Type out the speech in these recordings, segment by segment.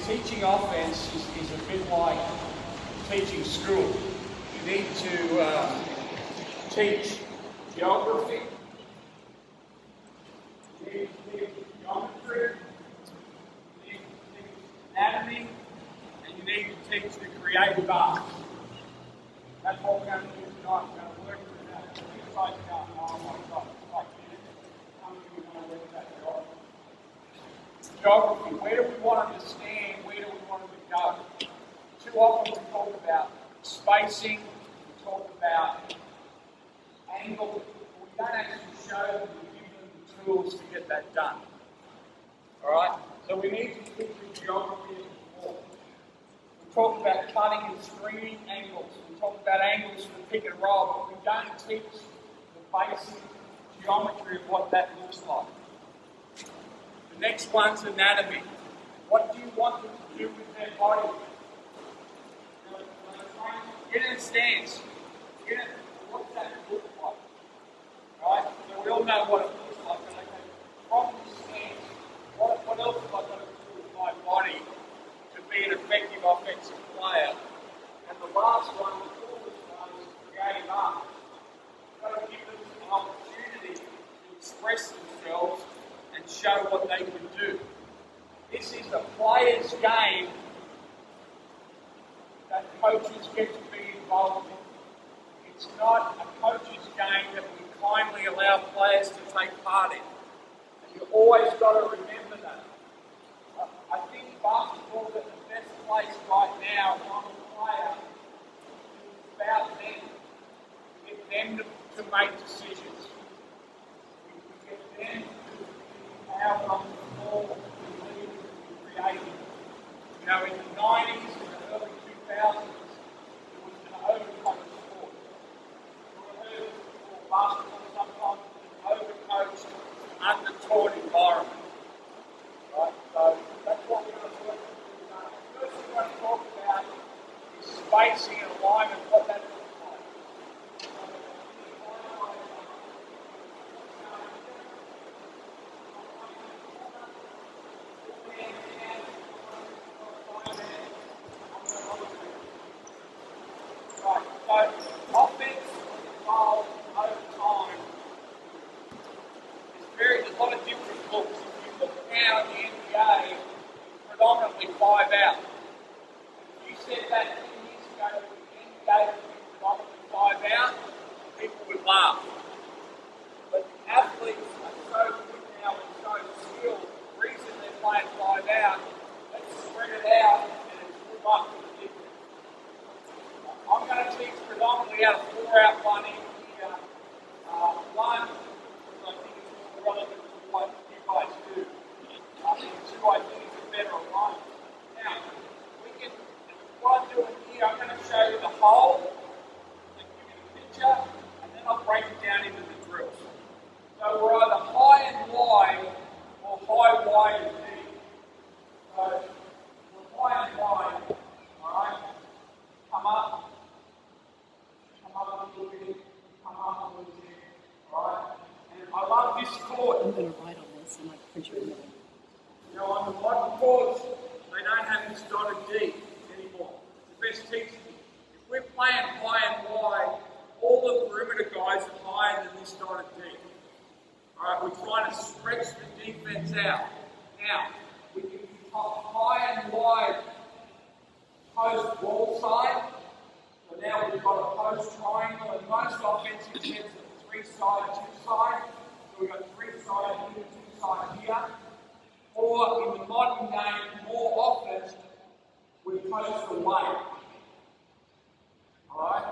teaching offense is a bit like teaching school. You need to teach geography, you need to teach geometry, you need to teach anatomy, and you need to teach the creative arts. That's what we're going to do tonight. We're going to work through that. Things like, oh my God, it's like how many of you want to work that geography? Where do we want them to stand? Where do we want them to go? Too often we talk about spacing, we talk about angle, but we don't actually show them and give them the tools to get that done. Alright? So we need to keep the geography as before. We talk about cutting and screening angles. We talk about angles for the pick and roll, but we don't teach the basic geometry of what that looks like. The next one's anatomy. What do you want them to do with their body? Get in a stance. What's that look like? Right? So we all know what it looks like. But okay, from the stance, what else have I got to do with my body to be an effective offensive player? And the last one, the coolest one, is creative art. You've got to give them an opportunity to express themselves and show what they can do. This is a player's game that coaches get to be involved in. It's not a coach's game that we kindly allow players to take part in. And you've always got to remember that. I think basketball is at the best place right now if I'm a player. It's about them. We get them to make decisions. We get them to how long the ball is creating. You know, in the 90s and the early 2000s, it was an overcoached sport. We heard basketball sometimes was an overcoached, under-taught environment. Right? So that's what we're going to work through tonight. First thing we're going to talk about is spacing and alignment, what that looks like. Right, so offense evolves over time. There's a lot of different looks. If you look now in the NBA, it's predominantly 5 out. If you said that 10 years ago that the NBA would be predominantly 5 out, people would laugh. But athletes are so good now and so skilled. The reason they're playing 5 out, they spread it out and it's good luck for the defense. I'm going to teach predominantly out of 4 out, 1 in here. One, I think it's more relevant to what you guys do. And 2, I think it's a better alignment. Now, what I'm doing here, I'm going to show you the whole, and give you the picture, and then I'll break it down into the drills. So we're either high and wide, or high, wide, and deep. So we're high and wide, alright? Come up a little bit, come up a little bit, alright? And I love this court. I'm going to write on this and print your name. You know, on the modern courts, they don't have this dotted D anymore. The best teaching. If we're playing high and wide, all the perimeter guys are higher than this dotted D. Alright, we're trying to stretch the defense out. Now, we can be high and wide post wall side. So now we've got a post triangle, and most offensive sets are 3-side, 2-side. So we've got 3-side here, 2-side here. Or in the modern game, more often, we post away. Alright?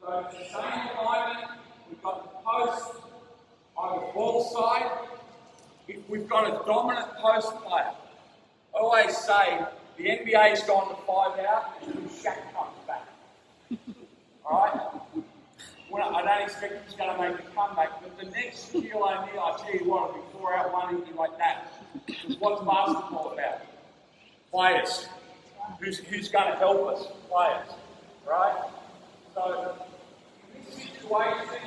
So it's the same alignment. We've got the post on the ball side. If we've got a dominant post player, I always say the NBA's gone to 5 out and Shaq comes back. Alright? Well, I don't expect he's going to make a comeback, but the next Shaquille O'Neal, I tell you what, it'll be 4 out, 1 in like that. Because what's basketball about? Players. Who's going to help us? Players. Right? So, in this situation,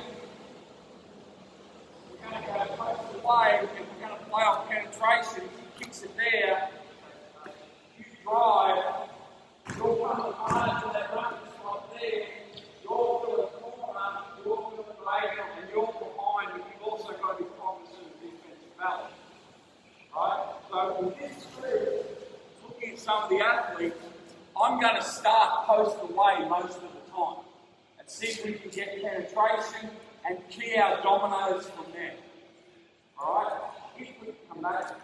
we're going to go post away, and we're going to play off penetration. If he kicks it there, you drive, you'll come hard to that running spot there, you're to the corner, you're to the radar, and you're behind, but you've also got to be cognizant of defensive balance. Right? So with this group, looking at some of the athletes, I'm going to start post away most of the time and see if we can get penetration and key our dominoes from there. Alright? If we come back,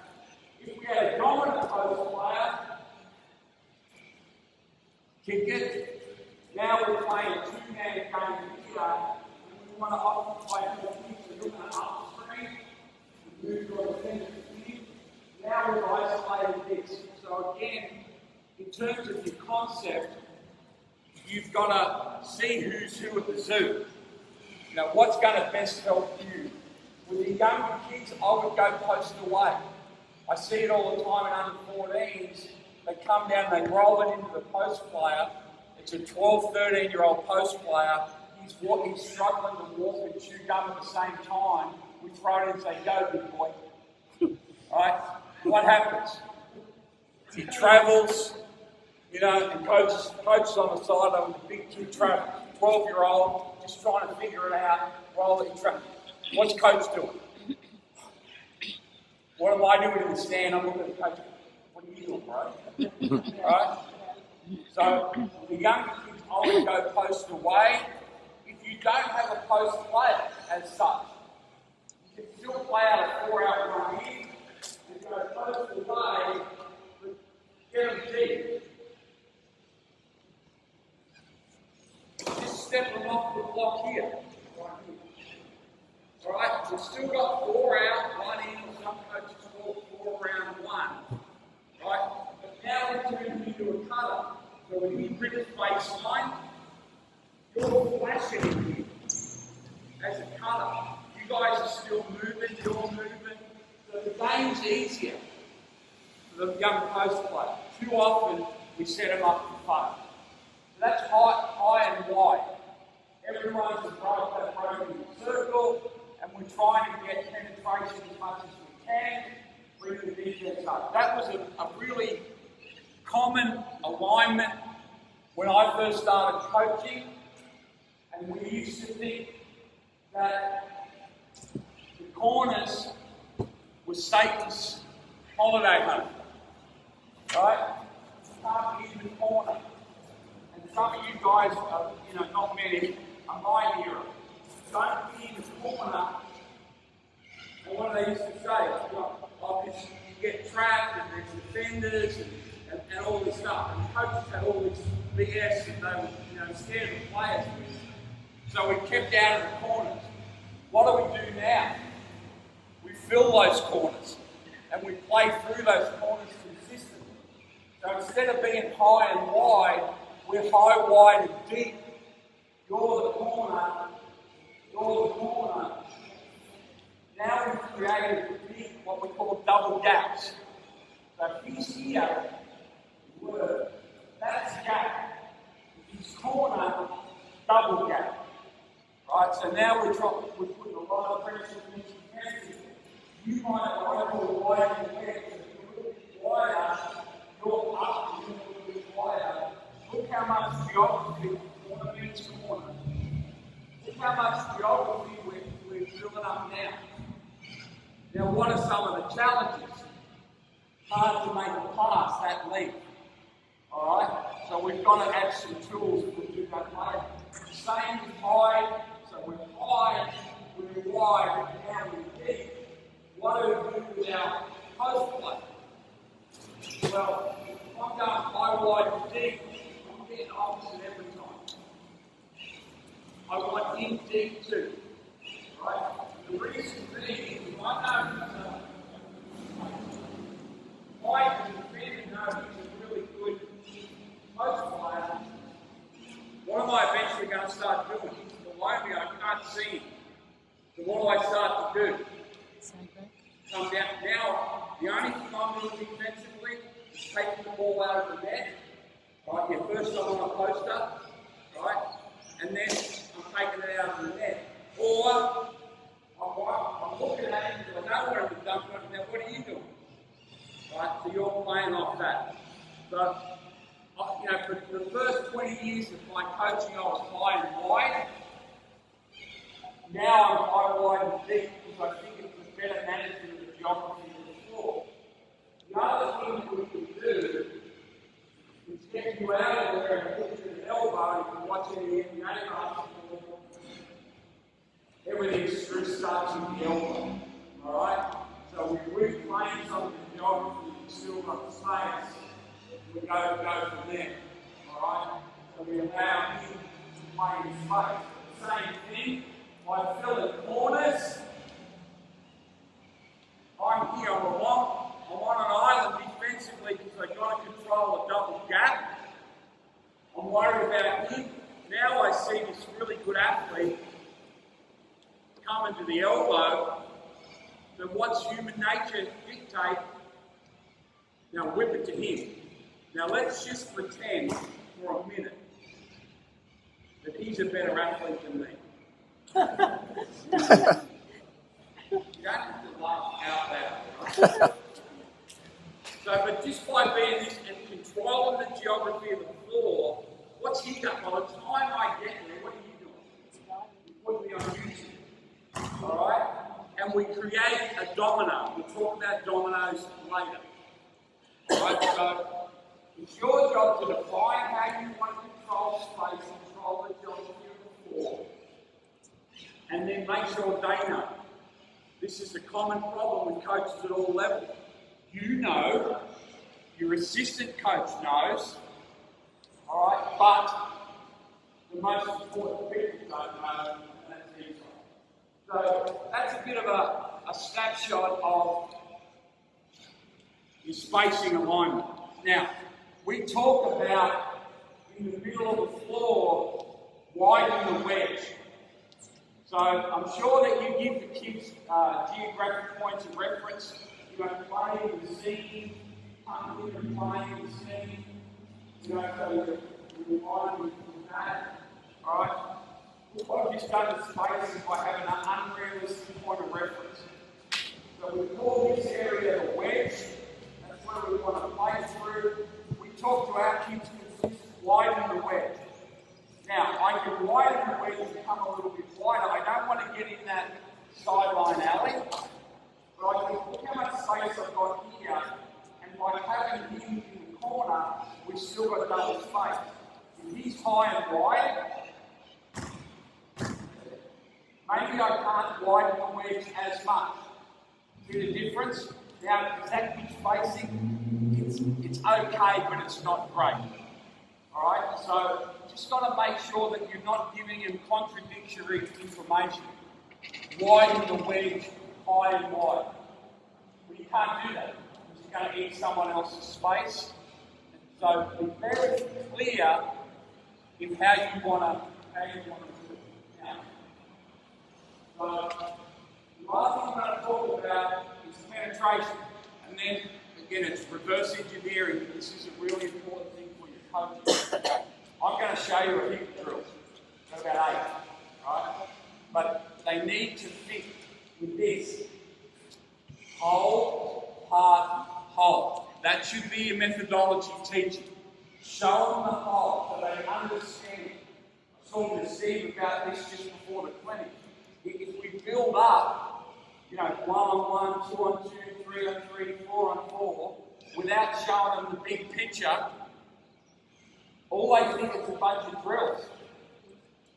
if we had a dominant post player, kick it. Now we're playing a two-man game here, and we want to occupy more kicks. So you're going to upstream, move your defender in. Now we've isolated this. So again, in terms of your concept, you've got to see who's who at the zoo. You know, what's going to best help you? With the younger kids, I would go post away. I see it all the time in under 14s. They come down, they roll it into the post player. It's a 12, 13-year-old post player. He's struggling to walk and chew gum at the same time. We throw it in and say, go, big boy. Right? What happens? He travels, you know, and coach's on the sideline with the big kid travel. 12-year-old, just trying to figure it out, roll it, travel. What's coach doing? What am I doing in the stand? I'm looking at the coach. What are you doing, bro? Right? So, the younger kids always go post away. If you don't have a post player as such, you can still play out a 4-out run in and go post away, but get them deep. Just step them off the block here. Right here. Alright, we've still got 4 out, 1 in, or some coaches call 4 round 1. Right? But now we're turning into a cutter. So when you bring this baseline, you're flashing in here as a cutter. You guys are still moving, you're moving. So the game's easier for the young post player. Too often we set them up for fun. So that's high and wide. Everyone's broken in a circle, and we're trying to get penetration as much as we can, bring the defense up. That was a really common alignment when I first started coaching, and we used to think that the corners were Satan's holiday home. Right? You can't be in the corner. And some of you guys, not many, are my hero. Don't be in the corner. And what they used to say, because you get trapped and there's defenders and all this stuff. And the coaches had all this BS that they were scared of the players with. So we kept out of the corners. What do we do now? We fill those corners and we play through those corners consistently. So instead of being high and wide, we're high, wide, and deep. You're the corner. You're the corner. Now we've created what we call double gaps. So if he's here, word, that's gap. If he's corner, double gap. Right? So now we're putting a lot of pressure on his defense. You might go wide and wedge. If you're a little bit wider, you're up and you're a little bit wider. Look how much geography corner means corner. Look how much geography we're filling up now. Now, what are some of the challenges? Hard to make a pass that length. Alright? So we've got to add some tools to do that later. Same with high. So we're high, we're wide, and now we're deep. What do we do with our post play? Well, if I'm going high, wide, and deep, I'm getting opposite every time. I want in deep too. Right? The reason being, if I know wide and defender know he's a really good post player, what am I eventually going to start doing? He's below me, I can't see him. So what do I start to do? Come down. Now, the only thing I'm doing defensively is taking the ball out of the net. Right? Yeah, first I'm on a poster, right? And then I'm taking it out of the net. Or I'm looking at him because I know where I'm dumping it. Now, what are you doing? Right? So you're playing off that. So, for the first 20 years of my coaching, I was high and wide. Now I'm high, wide, and deep because I think it's a better management of the geography of the floor. The other thing that we can do is get you out of there and put you an elbow if you're watching the NBA basketball. Everything's through starts in the elbow. Alright? So we reclaim some of the geography and still got space. We go from there. Alright? So we allow him to play in space. The same thing, I fill in corners. I'm here, I'm on an island defensively because I've got to control a double gap. I'm worried about him. Now I see this really good athlete coming to the elbow. So what's human nature dictate? Now whip it to him. Now let's just pretend for a minute that he's a better athlete than me. You don't have to laugh out loud. But just by being this and controlling the geography of the floor, what's he done? By the time I get there, what are you doing? You put me on YouTube. Alright? And we create a domino. We'll talk about dominoes later. Alright? So it's your job to define how you want to control space, control the geography of the floor, and then make sure they know. This is a common problem with coaches at all levels. You know, your assistant coach knows, alright, but the most important people don't know, and that's easy. So that's a bit of a snapshot of your spacing alignment. Now, we talk about, in the middle of the floor, widening the wedge. So I'm sure that you give the kids geographic points of reference. You know, playing the scene, hunting and playing the scene. You know, so you're widening that. Alright? What I've just done is space if I have an unrealistic point of reference. So we call this area the wedge. That's where we want to play through. We talk to our kids widen the wedge. Now, I can widen the wedge and come a little bit wider. I don't want to get in that sideline alley, but I can look how much space I've got here, and by having him in the corner, we've still got double space. If he's high and wide, maybe I can't widen the wedge as much. See the difference? Now, is that pitch spacing? It's okay, but it's not great. Alright, so just got to make sure that you're not giving him contradictory information. Widen the wedge, high and wide. Well, you can't do that because you're going to eat someone else's space. So be very clear in how you want to do it. Now, so the last thing I'm going to talk about is penetration. And then, again, it's reverse engineering. This is a really important thing for your coaches. I'm going to show you a hip drill. Got about 8, right? But they need to fit with this. Hold, part, hold. That should be your methodology teaching. Show them the hold so they understand. I was talking to Steve about this just before the clinic. If we build up, 1 on 1, 2 on 2, 3 on 3, 4 on 4, without showing them the big picture, all they think it's a bunch of drills.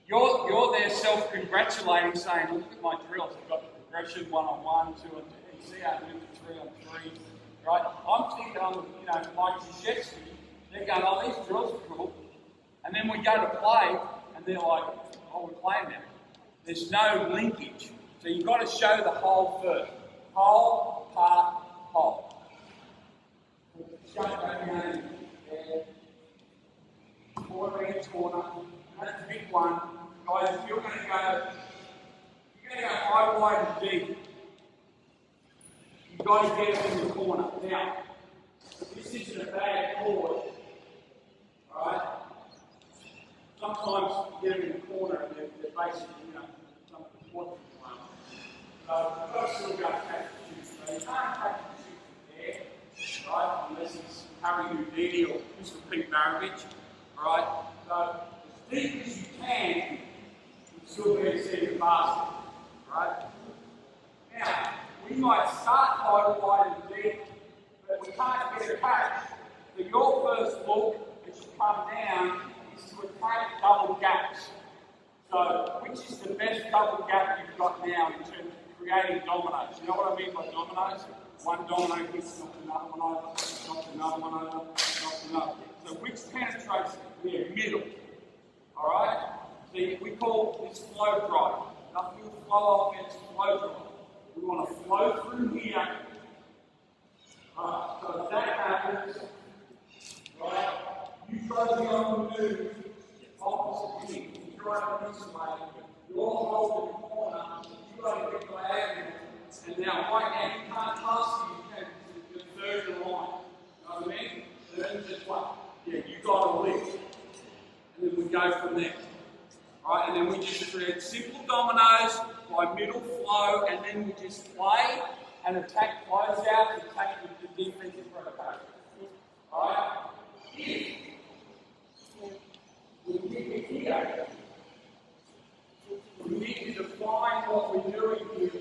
You're there self-congratulating, saying, look at my drills. I've got the progression 1 on 1, 2 on 2. You see how I move to 3 on 3. Right? I'm thinking, like Krzyzewski, they're going, oh, these drills are cool. And then we go to play, and they're like, oh, we're playing now. There's no linkage. So you've got to show the whole first. Whole, part, whole. Show that again. There. Corner against corner. That's a big one. Guys, if you're going to go high, wide, and deep, you've got to get it in the corner. Now, this isn't a bad chord. Alright? Sometimes you get them in the corner and they're basically, some important one. So you've got to still go catch and shoot. So you can't catch and shoot from there, right? Unless it's Harry Houdini or Mr. Pete Maravich. Alright? So, as deep as you can, you'll still be able to see the basket. Right? Now, we might start by wide and deep, but we can't get a catch. So your first look as you come down is to attack double gaps. So, which is the best double gap you've got now in terms of creating dominoes? You know what I mean by dominoes? One domino hits, knocks another one over, knocks another one over, knocks another. So which penetrates there? Middle. Alright? See, we call this flow drive. Nothing will flow off, it's flow drive. We want to flow through here. So if that happens, right, you try to be on the move opposite me. You try to this way, you're holding the corner, you got to get diagonal. And now, right now, you can't pass the third line. You know what I mean? So then just what? Yeah, you got to lift. And then we go from there. Right, and then we just create simple dominoes by middle flow, and then we just play and attack close out and attack the defensive provocation. Alright? If we kick it here, we need to define what we're doing here.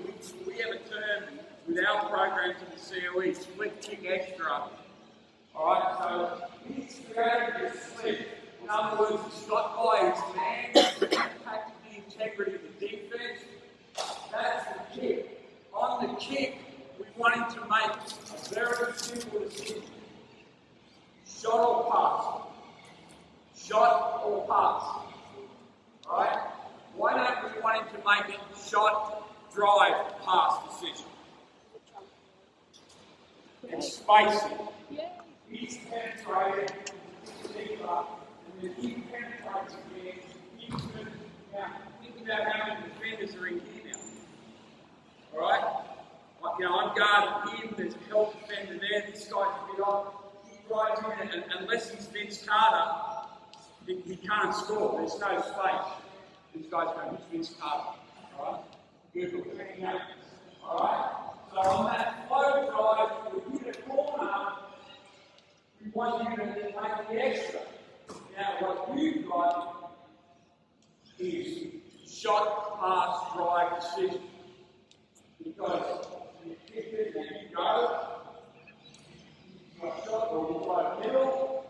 We have a term with our programs in the COE, split kick extra. Alright, so he's created this split. In other words, it's got by his man, impacted the integrity of the defense. That's the kick. On the kick, we want him to make a very simple decision. Shot or pass. Shot or pass. Alright? Why don't we want him to make it shot, drive, pass decision? And spacing. He's penetrated, deeper. And then he penetrates again, now, think about how many defenders are in here now. Alright? You know, I'm guarding him, there's a help defender there, this guy's a bit off. He rides in, and unless he's Vince Carter, he can't score, there's no space. This guy's going, who's Vince Carter? Alright? Google checking out. Alright? So on that flow drive, we hit a corner, we want you to make the extra. Now, what you've got is shot, pass, drive decision. Because you kick it and you go, you've got shot or you go middle,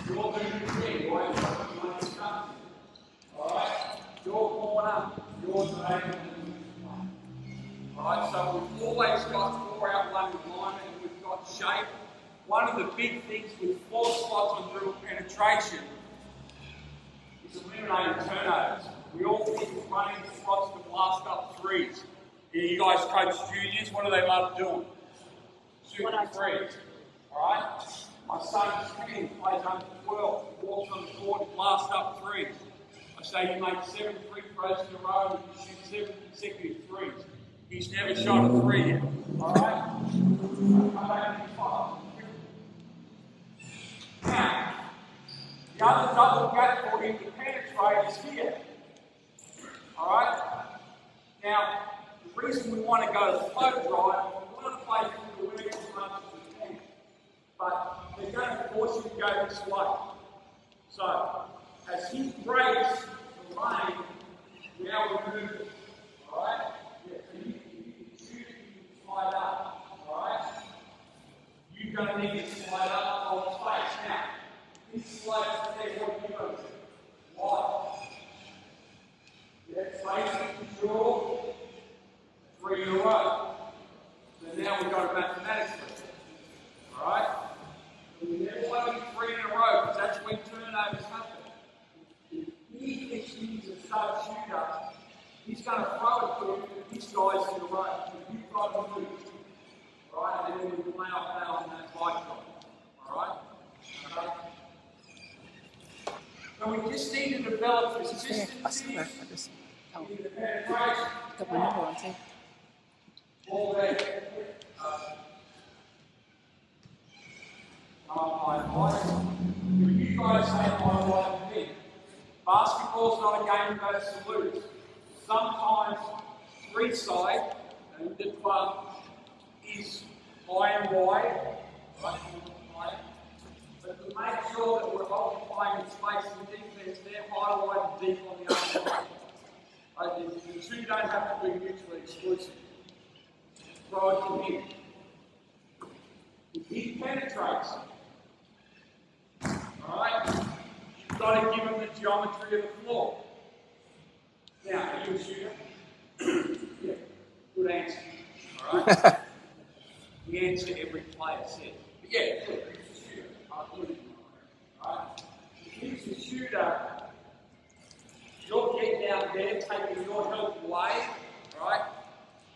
you're moving in, right? You want to come. Alright? Your corner, your zone. Alright, so we've always got 4 out 1 alignment, we've got shape. One of the big things with 4 spots on dribble penetration is eliminating turnovers. We all think running spots to blast up threes. Yeah, you guys coach juniors, what do they love doing? Shooting threes. Alright? My son's 10, plays under 12, walks on the court and blasts up threes. I say you make 7 free throws in a row and you shoot 7 consecutive threes. He's never shot a 3 yet. Alright? Now, the other double gap for him to penetrate is here. Alright? Now, the reason we want to go to flow drive, we want to play through the wedge as much as we can. But they're going to force you to go this way. So, as he breaks the lane, now we're moving. Alright? Yeah, so you can shoot it, you can slide up. Alright? You're going to need to slide up on space. Now, this slides there, what do you go to? Wide. Yeah, space, draw, 3 in a row. So now we've got a mathematics lesson. Alright? We never want to be 3 in a row because that's when turnovers happen. If he thinks he's a sub shooter, he's going to throw it to him if this guy's in the row. If you've got to move. Alright? And then we play our on that bike drive. Alright? Okay? So we just need to develop consistency in the penetration. All there. My advice, if you guys say my right thing, basketball's not a game about salutes. Sometimes 3-side, and the club is high and wide, right? But to make sure that we're occupying space in defense, they're high, wide, and deep on the other side. The two don't have to be mutually exclusive. Throw it to him. If he penetrates, alright, you've got to give him the geometry of the floor. Now, are you a shooter? Yeah, good answer. Alright? The answer every player says. But yeah, good, he's a shooter. Alright? If he's a shooter, you're getting out there, taking your help away, right?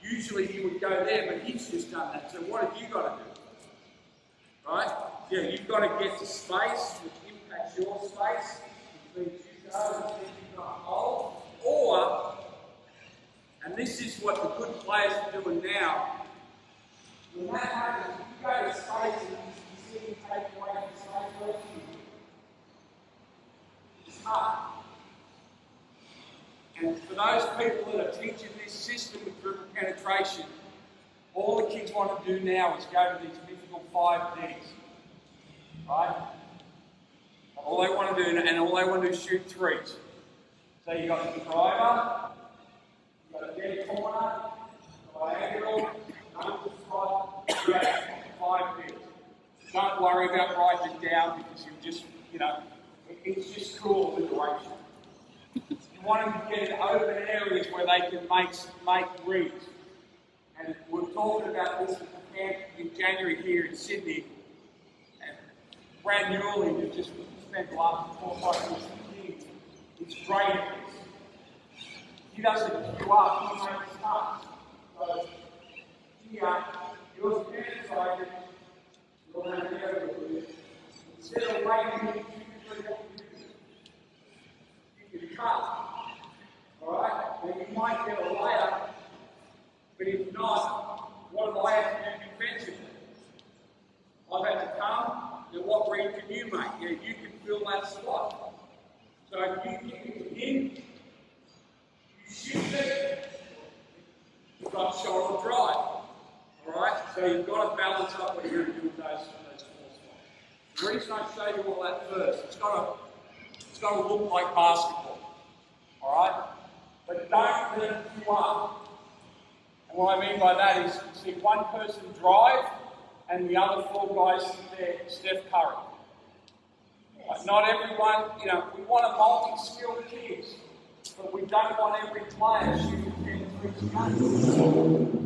Usually he would go there, but he's just done that. So what have you got to do? Right? Yeah, you've got to get to space, which impacts your space, which means you go and then you've got a hole. Or, and this is what the good players are doing now, when that happens, if you go to space and you see him take away the space working, it's hard. And for those people that are teaching this system of dribble penetration, all the kids want to do now is go to these mythical 5Ds. Right? All they want to do, and all they want to do is shoot threes. So you've got the driver, you've got a dead corner, diagonal, number spot, straight, 5Ds. Don't worry about writing it down because you just, it's just cool alliteration. You want them to get in open areas where they can make reads. And we're talking about this at the camp in January here in Sydney. And Brad Newley, who just spent the last 4 or 5 years thinking, is great at this. He doesn't queue up, he makes cuts. So here, you're penetrated, you're going to go with it. Instead of waiting, you can cut. Alright? And you might get a layup, but if not, what do I have to do defensively? I've had to come, and what read can you make? Yeah, you can fill that spot. So if you kick it in, you shoot it, you've got shot or drive. Alright? So you've got to balance up what you're going to do with those 4 spots. The reason I show you all that first, it's got to look like basketball. Alright? But don't let it queue up. And what I mean by that is, you see one person drive, and the other 4 guys sit there, Steph Curry. Not everyone, we want a multi-skilled team, but we don't want every player shooting 10 threes a game.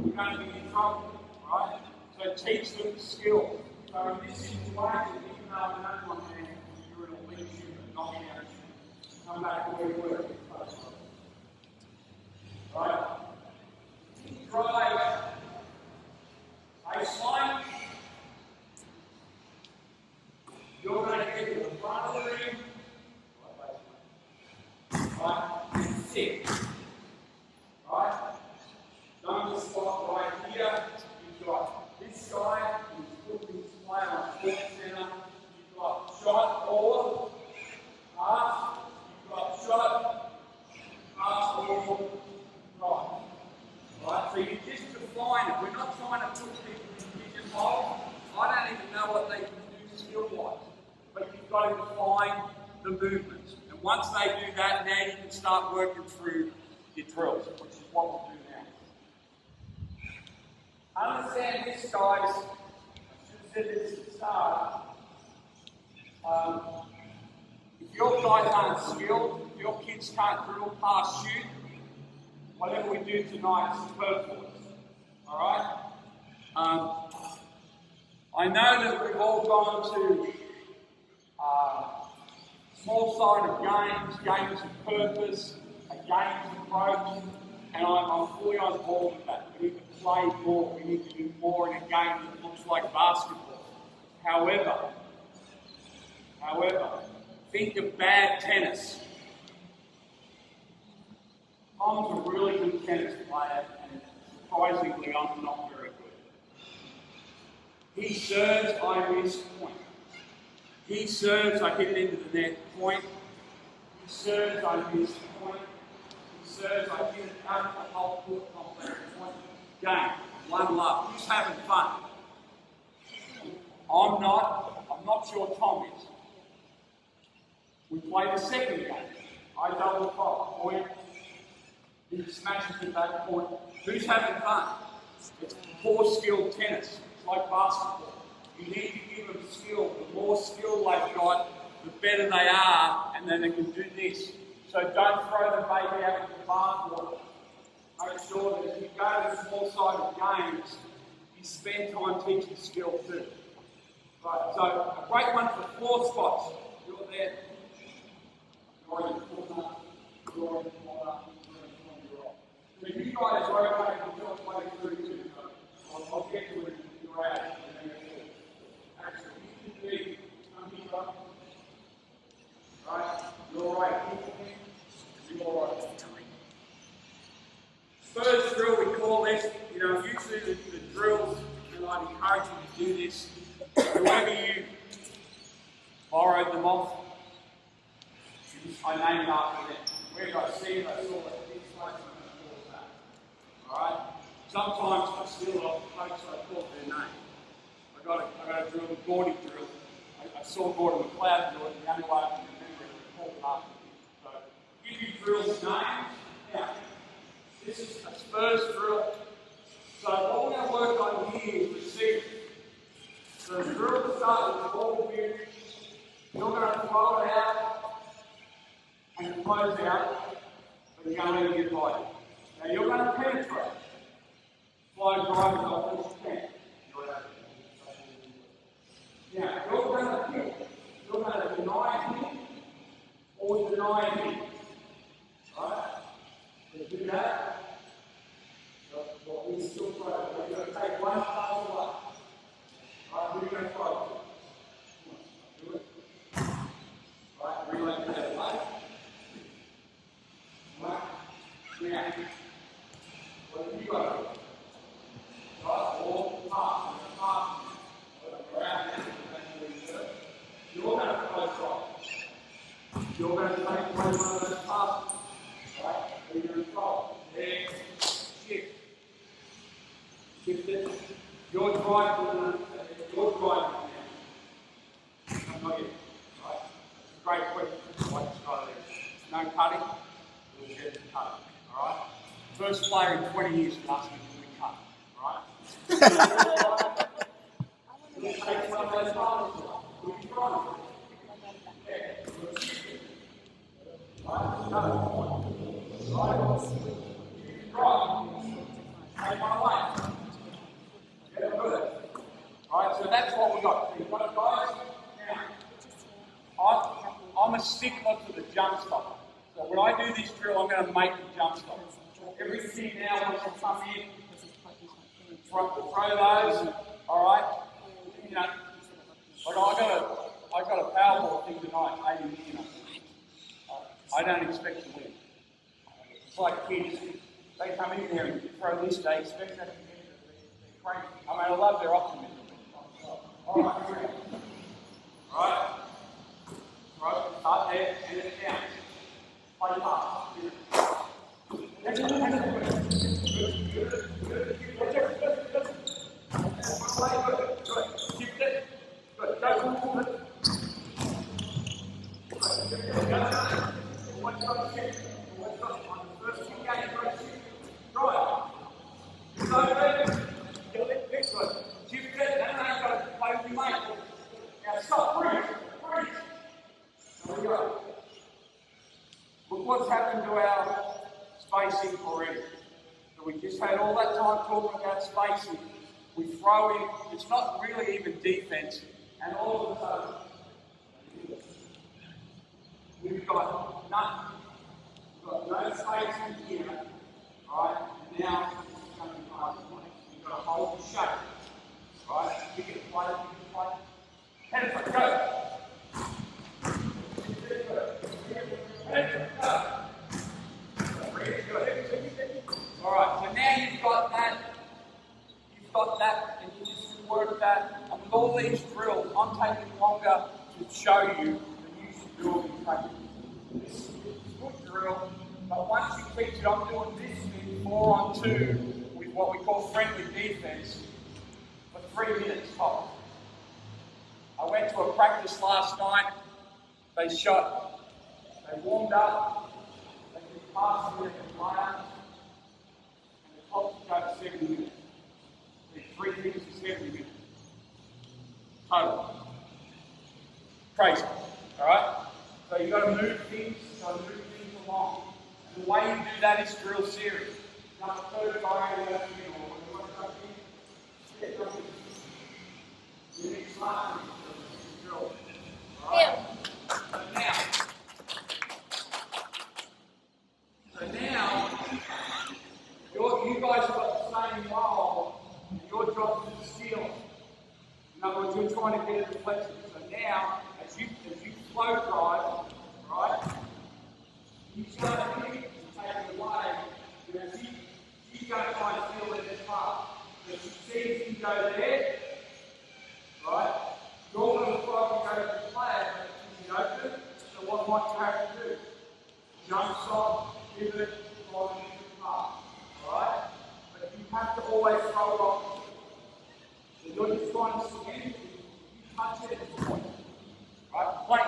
We're going to be in trouble, right? So teach them skill. So in this situation, even though I don't want to, you're an elite shooter, not an amateur shooter. Come back to where you were. Right? Drive. Baseline. You're going to get to the front of the ring. Right? And sit. Right? Don't just spot right here. You've got this guy who's putting his play on court center. You've got shot or pass. You've got shot, pass or right. Right? So you just define it. We're not trying to put people in pigeonholes. I don't even know what they can do skill-wise. But you've got to define the movements. And once they do that, now you can start working through your drills, which is what we'll do now. Understand this, guys. I should have said this at the start. If your guys aren't skilled, if your kids can't drill, pass, shoot, whatever we do tonight is perfect. Alright? I know that we've all gone to small-sided games of purpose, games approach, and I'm fully on board with that. We need to play more, we need to do more in a game that looks like basketball. However, think of bad tennis. Tom's a really good tennis player, and surprisingly, I'm not very good. He serves, I miss point. He serves, I hit it into the net, point. He serves, I miss point. He serves, I hit it out the whole court, complex point. Game, one love. Who's having fun? I'm not sure Tom is. We play the second game. I double pop, point. He smashes it back, point. Who's having fun? It's poor skilled tennis. It's like basketball. You need to give them skill. The more skill they've got, the better they are, and then they can do this. So don't throw the baby out with the bathwater. Make sure that if you go to small-sided games, you spend time teaching skill too. Right, so a great one for floor spots. You're there. You're in the corner. You're in the corner. So you guys are okay until I play through too. I'll get to it if you're out. Actually, you can be come right? You're right. You're right. First drill we call this, usually the drills, and I'd encourage you to do this. Whoever you borrowed them off, I name it after them. Where did I see it? I saw it this place, I'm going to call that. Alright? Sometimes I steal off the folks, so I call their name. I got a drill, the Gordy drill. I saw Gordon McLeod do it, the only way I can remember it was called after him. So, give you drills names. Now, this is a first drill. So what we're going to work on here is receiving. So the drill will start with the ball here. You're going to throw it out and close out, but you're going to let it get by. Now you're going to penetrate. Fly drive as often as you can. Now you're going to hit. You're going to deny him or deny him. Right? So do that. We still throw. We're going to take one pass away. Right, we're going to throw. Do it. Right, relay to that way. Right, now, what have you got? Right, all pass. Around now, you're going to throw. You're going to take one of those passes. Right, we're going to throw. There. Shift it. Your drive now. I'm not yet. Right? It's a great question. Like Australia. No cutting. We'll get the cut. Alright? First player in 20 years to ask me to we cut. Alright? We'll take one of those passes. We'll be trying. Yeah. We'll shift it. Right? No. Right? You can drive. Take one away. Yeah, good. Alright, so that's what we got. You've got it, guys. Now, I'm a stickler for the jump stop. So when I do this drill, I'm going to make the jump stop. Everything now wants to come in, throw those. Alright? Like I got a Powerball thing tonight, 80 million. I don't expect to win. It's like kids. They come in there and throw this, they expect that to be cranky. I mean, I love their optimism. Alright, here we go. Alright. Right, start there, and then down. Play pass. Shift it. Good. Go. Look what's happened to our spacing already. So we just had all that time talking about spacing. We throw in, it's not really even defense, and all of a sudden, we've got none. We've got no spacing here, right? And now it's going to be hard to play. You've got to hold the shape, right? You can play, Penetrate, go. Alright, so now you've got that, and you just work that, and with all these drills, I'm taking longer to show you than you should do it in practice. This is a good drill, but once you teach it, I'm doing this thing 4-on-2 with what we call friendly defense for 3 minutes tops. I went to a practice last night. They warmed up, they did passes in the player, and the tops go to 70 minutes. There's 3 things to 70 minutes. Total. Crazy. Alright? So you've got to move things along. And the way you do that is drill series. Now, third fire, you have to be on. You need smart drill. Alright? So now, you guys have got the same role, and your job is to steal. In other words, you're trying to get a deflection. So now, as you flow drive, right, you start to hit and take it away, and as you go try to feel in this part. If you see you go there, right, you're going to throw and go to the flag, but it's open, so what might you have to do? Jump stop, pivot, follow into the path. Alright? But you have to always throw it off. So you're just trying to swing, you touch it at the point. Right? Play.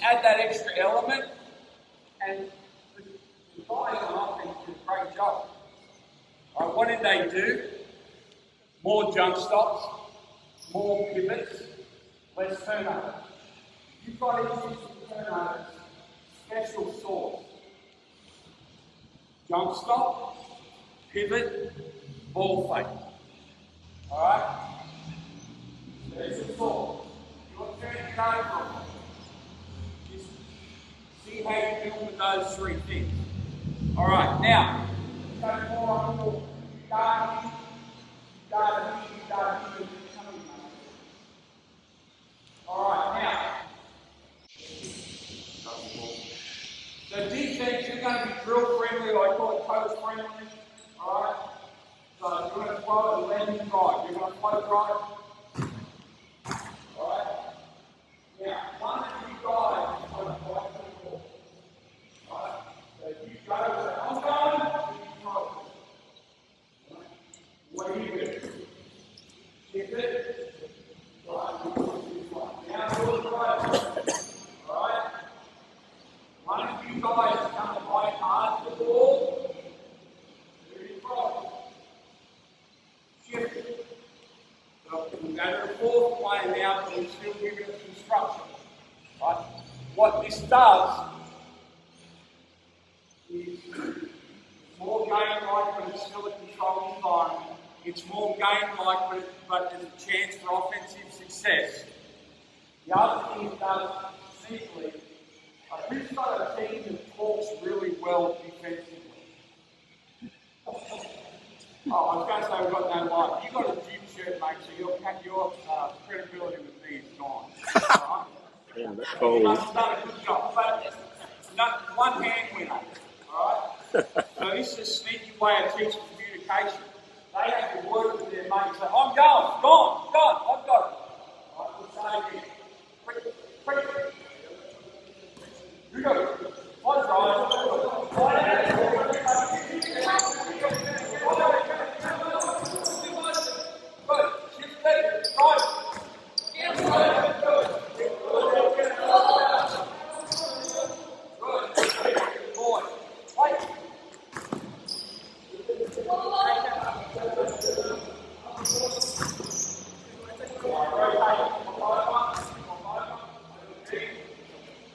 Add that extra element, and the guys on offense do a great job. All right, what did they do? More jump stops, more pivots, less turnovers. You've got to use the turnovers, special sauce. Jump stop, pivot, ball fake. All right? There's the sauce. You're turning it over. See how you deal with those 3 things. All right, now, go more on the guard, all right, now. So defense, you're going to be drill friendly, I call it coach friendly. All right? So you're going to throw it and let him drive. You're going to flow drive. All right? Now, one of you guys is going to fight for the ball. All right? So if you go and say, I'm going, you throw it. What do you do? Keep it. Right. Now you're driving. All right? One of you guys is going to fight hard for the ball. Do you throw it? Shift it. So we'll go to the 4th play now, but we're still giving it instruction. Right? What this does is more game-like, but it's still a controlled environment. It's more game-like, but there's a chance for offensive success. The other thing it does, simply, we've got a team that talks really well defensively. I was going to say we've got no light. You've got a gym shirt, mate, so your credibility with me is gone. Right? Yeah, that's cold. You must have done a good job. But one hand winner. Alright? So this is a sneaky way of teaching communication. They have to work with their mates and say, I'm going, gone, I've got it. Alright, we'll start again. Quick. You go. One drive.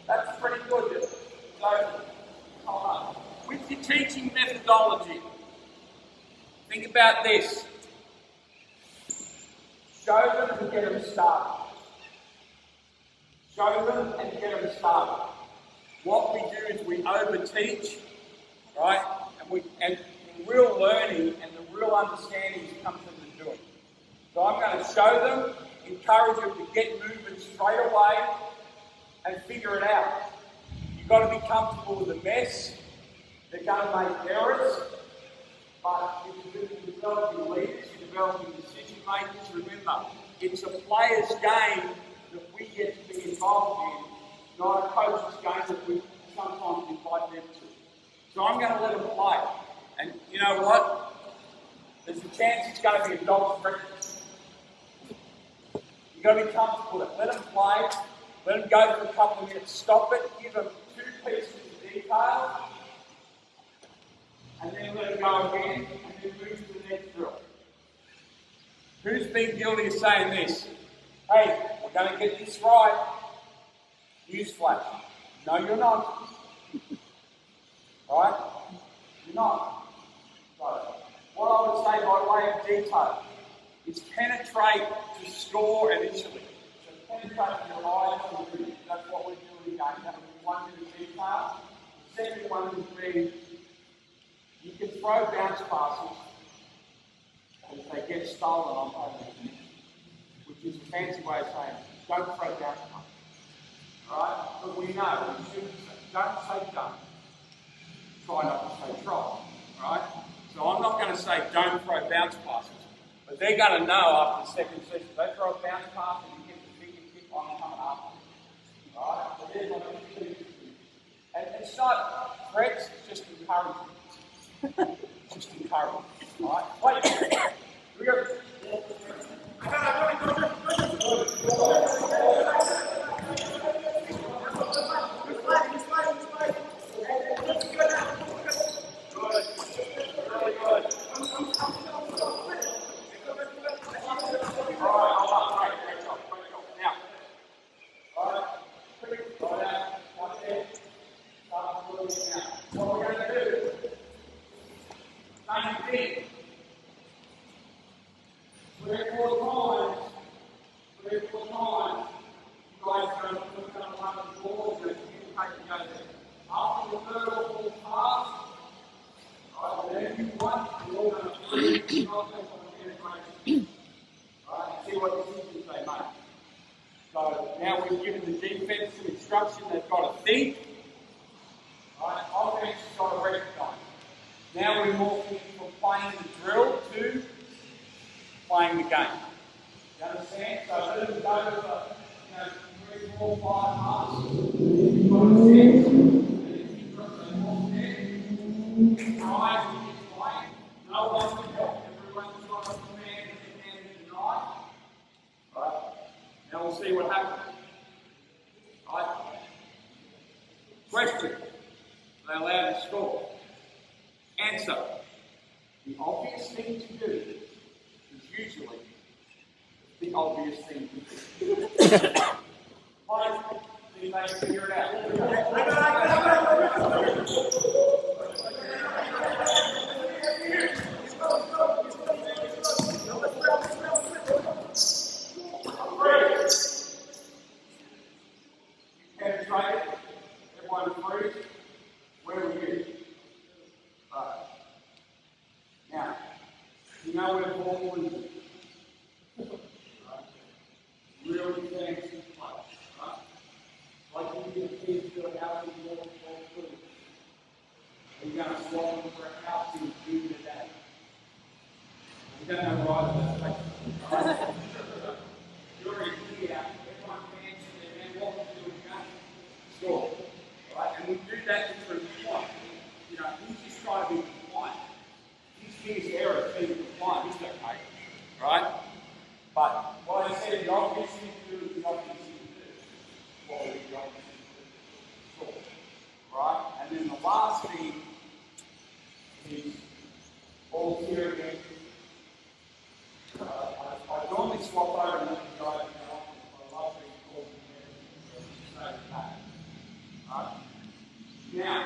That's pretty good. So, with your teaching methodology, think about this. Show them and get them started. Show them and get them started. What we do is we overteach, right? And the real learning and the real understanding comes from the doing. So I'm going to show them, encourage them to get moving straight away and figure it out. You've got to be comfortable with the mess. They're going to make errors, but you're developing leaders, you're developing decision makers. Remember, it's a player's game that we get to be involved in, not a coach's game that we sometimes invite them to. So I'm going to let them play. And you know what? There's a chance it's going to be a dog's breakfast. You've got to be comfortable with it. Let them play. Let them go for a couple of minutes. Stop it. Give them 2 pieces of detail. And then let them go again. And then move to the next drill. Who's been guilty of saying this? Hey, we're going to get this right. Newsflash. No, you're not. Right? You're not. So, what I would say by way of detail is penetrate to score initially. So penetrate your eyes on the rim. That's what we're doing again. That would be one bit of detail. The second one would be you can throw bounce passes if they get stolen on open, which is a fancy way of saying don't throw bounce passes. Right? But we know we shouldn't say, don't say don't. Try not to say try. Right? So I'm not going to say don't throw bounce passes, but they're going to know after the second session. They throw a bounce pass and you get the bigger kick on coming up. Right? So there's my and it's not threats, it's just encouragement. Just encouragement. Right? Wait. Here we go. So now we've given the defense some instruction. They've got to think. Right? Offense has got to recognise. Now we're morphing from playing the drill to playing the game. You understand? So let them go to 3, 4, 5 passes. You've got a sense. And if you've got the more there, try to get playing. No one can help. Everyone's got a command and deny. Right? Now we'll see what happens. Right? Question. Are they allowed to score? Answer. The obvious thing to do is usually the obvious thing to do. Fine. See if they figure it out. Penetrated. Everyone freeze. Where are you? Right. Now, you know where ball is. Right. Really fancy place. Right? Like you get kids to a house and ball through. Are you going to swap them for a house and do the day? You don't know right that place. You're already here. Everyone fancy and then what to do again? Score. Right? And we do that to prove point. You know, he's just trying to be compliant. His biggest error is being compliant, isn't it, mate? Right? But what I said, the obvious thing to do is the obvious thing to do. What would be the obvious thing to do? Sure. Right? And then the last thing is all here again. I normally swap over and let the guys go off, but I love being called in there. Right? Now,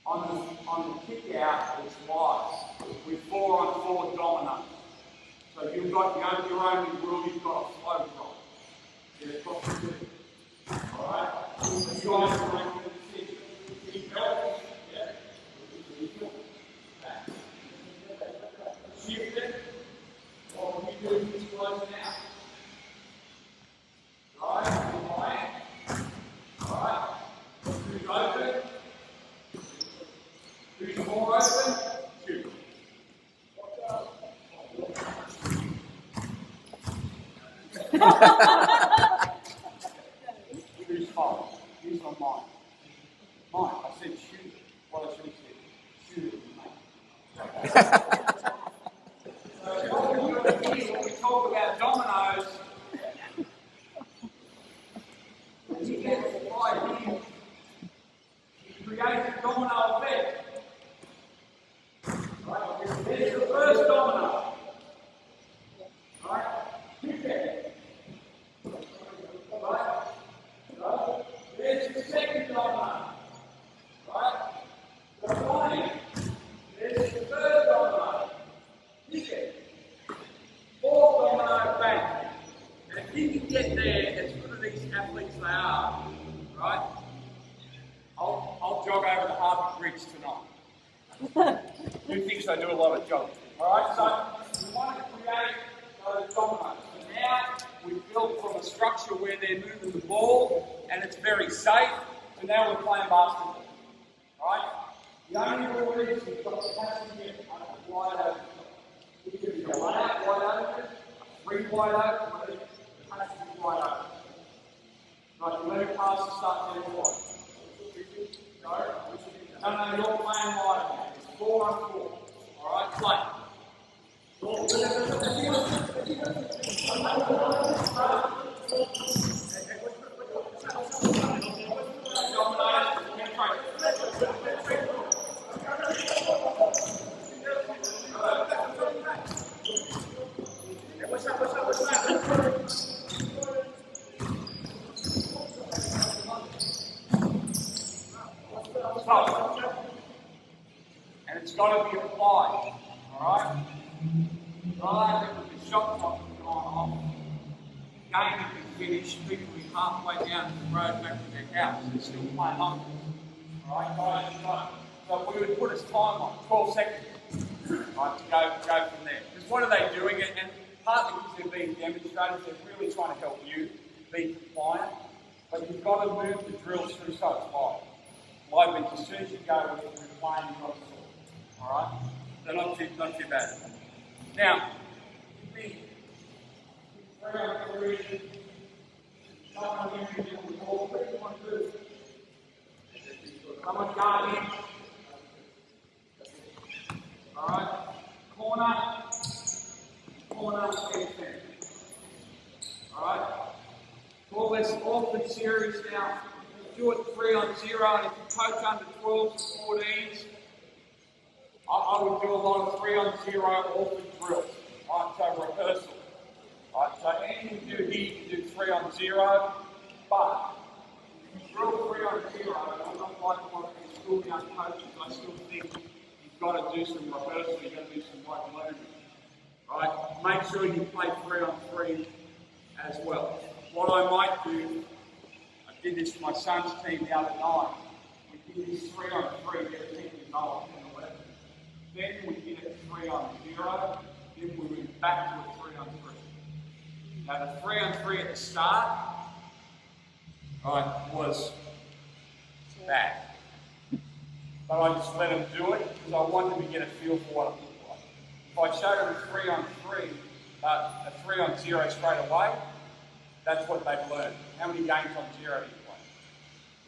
on the kick out, it's wise. With 4-on-4 dominant. So you've got your only rule, you've got a flow drop. There's possibility. Alright? You guys are making a decision. Keep going. Yeah. Shift it. What we do is close it out. Right? Alright. Move over. Who's fault? Who's on mine? Mine. I said shoot it. What I should have said. Shoot it, mate. So what we're doing here when we talk about dominoes, is you get the five here. You create a domino effect. Right? There's the first domino. Right? Right? There's the second domino. Right? The line. There's the third domino. Fourth domino back. And if you can get there, as good as these athletes they are, right? I'll jog over the Harvey Bridge tonight. Who thinks I do a lot of jogging? Alright, so we want to create those dominoes. So now we've built from a structure where they're moving the ball and it's very safe. So now we're playing basketball. Alright? The only rule is you've got to have to get wide open. You can go one out, wide open, three wide open, whatever. It has to be wide open. Right, you let it pass and start getting wide. No, you're playing wide now. It's 4 on 4. Alright, play. And it's got to be applied, alright? Right, with the shot clock going off, game will be finished, people will be halfway down the road back to their house, they're still playing on. Alright, guys, so we would put a time on, 12 seconds, right, to go from there. Because what are they doing? And partly because they're being demonstrated, they're really trying to help you be compliant, but you've got to move the drills through so it's live. Live means as soon as you go with playing, you've got to sort. Alright? They're not too bad. Now, someone guard in. Alright? Corner, extend. Alright? Call this orphan series now. Do it 3 on 0, and if you coach under 12s, 14s, I would do a lot of 3 on 0 orphan drills. Right, so rehearsal. Right, so anything you do here, you can do 3 on 0, but if you drill 3 on 0, I'm not like one of these school young coaches, I still think you've got to do some rehearsal, you've got to do some like learning. Right, make sure you play 3 on 3 as well. What I might do, I did this for my son's team the other night, we did this 3 on 3, get a team to go up in 11. Then we did it 3 on 0, then we went back to a 3 on 3. Now the 3 on 3 at the start, right, was bad. But I just let them do it because I wanted them to get a feel for what it looked like. If I showed them a 3 on 3, a 3 on 0 straight away, that's what they've learned. How many games on 0 do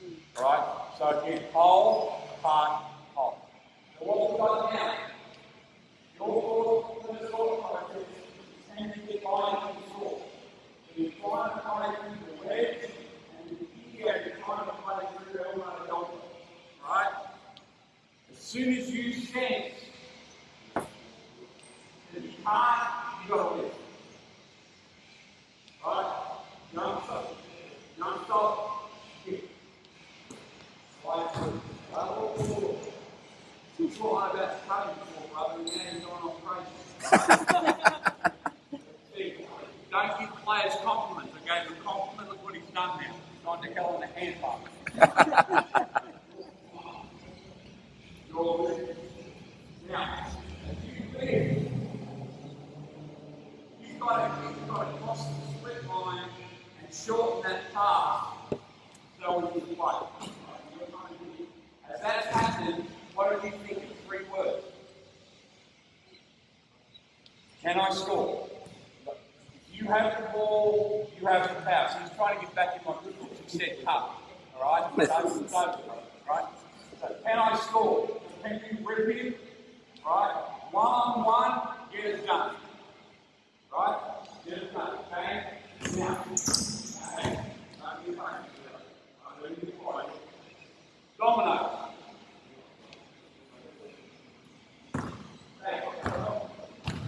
you play? Right? So again, hold, apart, hold. So what we've got now, your first thought process is tend to get behind the sword. So you're trying to play through the wedge, and here you're trying to play through the elbow double. Right? As soon as you sense that you can't, you've got to lift. Right? Jump stop, kick. Slide through. You thought about cutting before, brother, and now you're going on crazy. Don't give players compliments. I gave him a compliment, look what he's done now. He's gone to hell in a handball. Now, as you lift, you've got to cross the split line and shorten that path so we can play. As that's happening, what do you think of 3 words? Can I score? If you You have the ball, you have the power. So he's trying to get back in my good books. He said cut. Alright? Right? So can I score? Can you rip him? Right? 1-on-1, get it done. Right? Get it done. Bang. Now. Bang. Domino. Bang.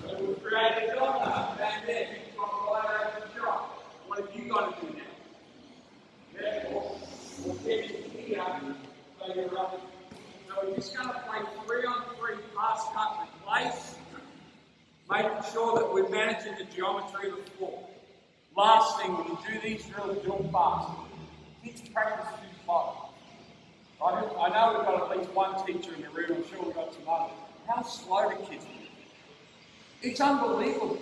So we've created a domino. Bang there. You've got right over the shot. What have you got to do now? Therefore, we'll get it here. So you're running. So we're just going to play 3-on-3 pass, cut, replace, making sure that we're managing the geometry of the floor. Last thing, when you do these drills, do them fast. Kids practice too slow. Right? I know we've got at least one teacher in the room, I'm sure we've got some others. How slow do kids move? It's unbelievable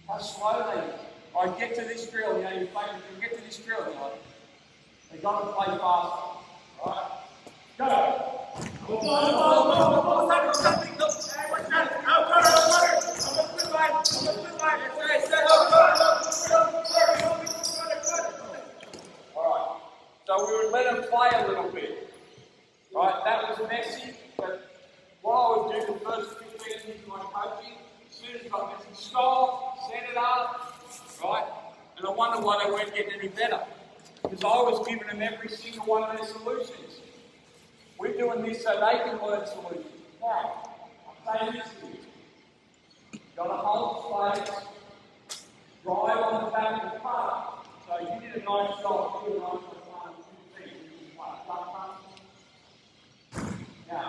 how slow they move. I get to this drill, you get to this drill, they've got to play faster. Right? Go! Alright, so we would let them play a little bit. Right, that was messy, but what I would do the first 15 minutes of my coaching, as soon as I got messy, stop, set it up, right? And I wonder why they weren't getting any better. Because I was giving them every single one of their solutions. We're doing this so they can learn solutions. Now, I'm saying this to you. You've got to hold space, drive on the back of the car. So you did a nice job, you did a nice job, 2 feet, now,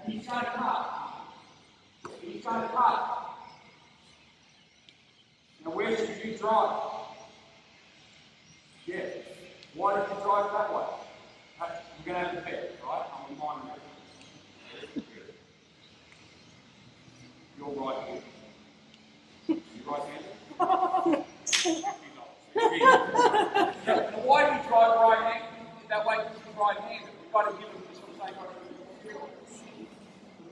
he's trying to cut. He's trying to cut. Now, where should you drive? Yeah. Why did you drive that way? You're going to have to bet, right? I'm reminding you. You're right here. You're right handed? Why do you drive right hand? That way because he's right handed. We've got to give him this one same.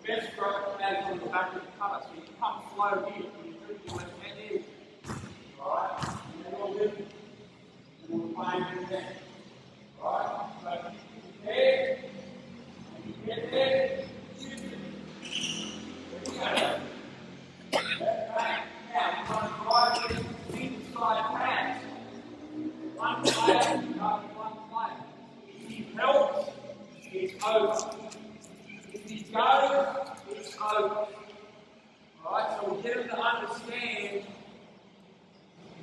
The best stroke is on the back of the cutter. So you come slow here. When you do your left hand in. Alright? And then we'll lift it. And we'll find it then. Alright? So you get there. And you get there. Shift it. There you go. Now, you want to drive this inside pass. One player, one player. If he helps, it's over. If he goes, it's over. Alright, so we get them to understand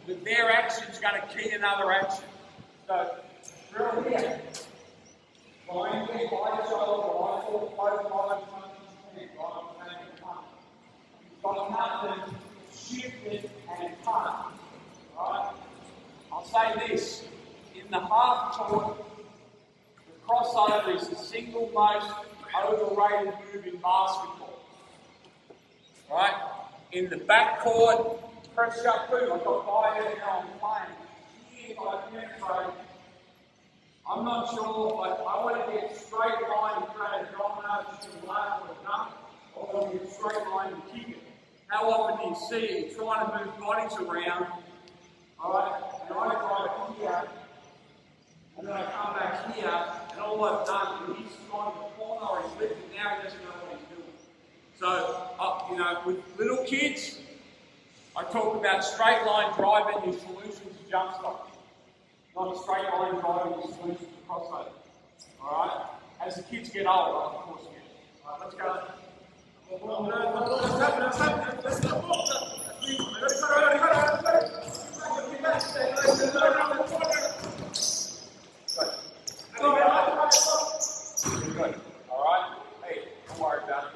that their action is going to key another action. So, drill here. Line here, right shoulder, right foot, both line, you've got nothing, shift it and punt. Alright? I'll say this. In the half court, the crossover is the single most overrated move in basketball. Right? In the back court, press shot boom. I've got 5 here now, I'm playing. Here, I penetrate. I'm not sure, but I want to get straight line and create a domino to the left or dunk. I want to get straight line and kick it. How often do you see it? You're trying to move bodies around. Alright? And I drive here, and then I come back here, and all I've done is he's trying to corner or he's lifting, now he doesn't know what he's doing. So, with little kids, I talk about straight line driving your solutions to jump stop. Not a straight line driving your solutions to crossover. Alright? As the kids get older, of course, Alright, let's go. Good. Alright? Hey, don't worry about it.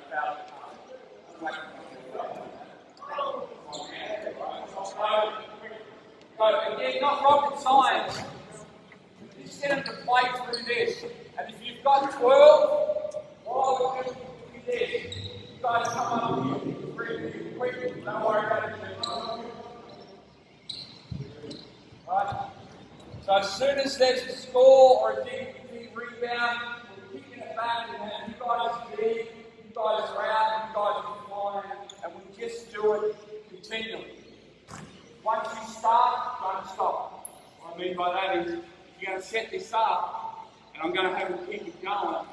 So, again, not rocket science. Just get them to play through this. And if you've got 12, what I would do is this. You guys come up here, really quick, don't worry about it. Right? So as soon as there's a score or a DPT rebound, we're kicking it back and you guys are big, you guys are out, you guys are flying, and we just do it I mean by that is, if you're going to set this up, and I'm going to have to keep it going,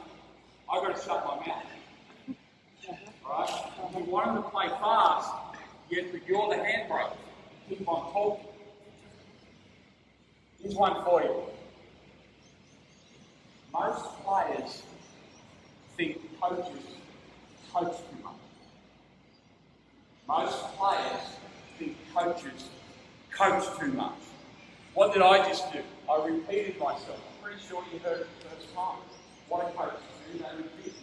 I've got to shut my mouth. Right? If you want them to play fast, you're the handbrake. Keep on talking. Here's one for you. Most players think coaches coach too much. Most players think coaches coach too much. What did I just do? I repeated myself. I'm pretty sure you heard it the first time. What do coaches do? They repeat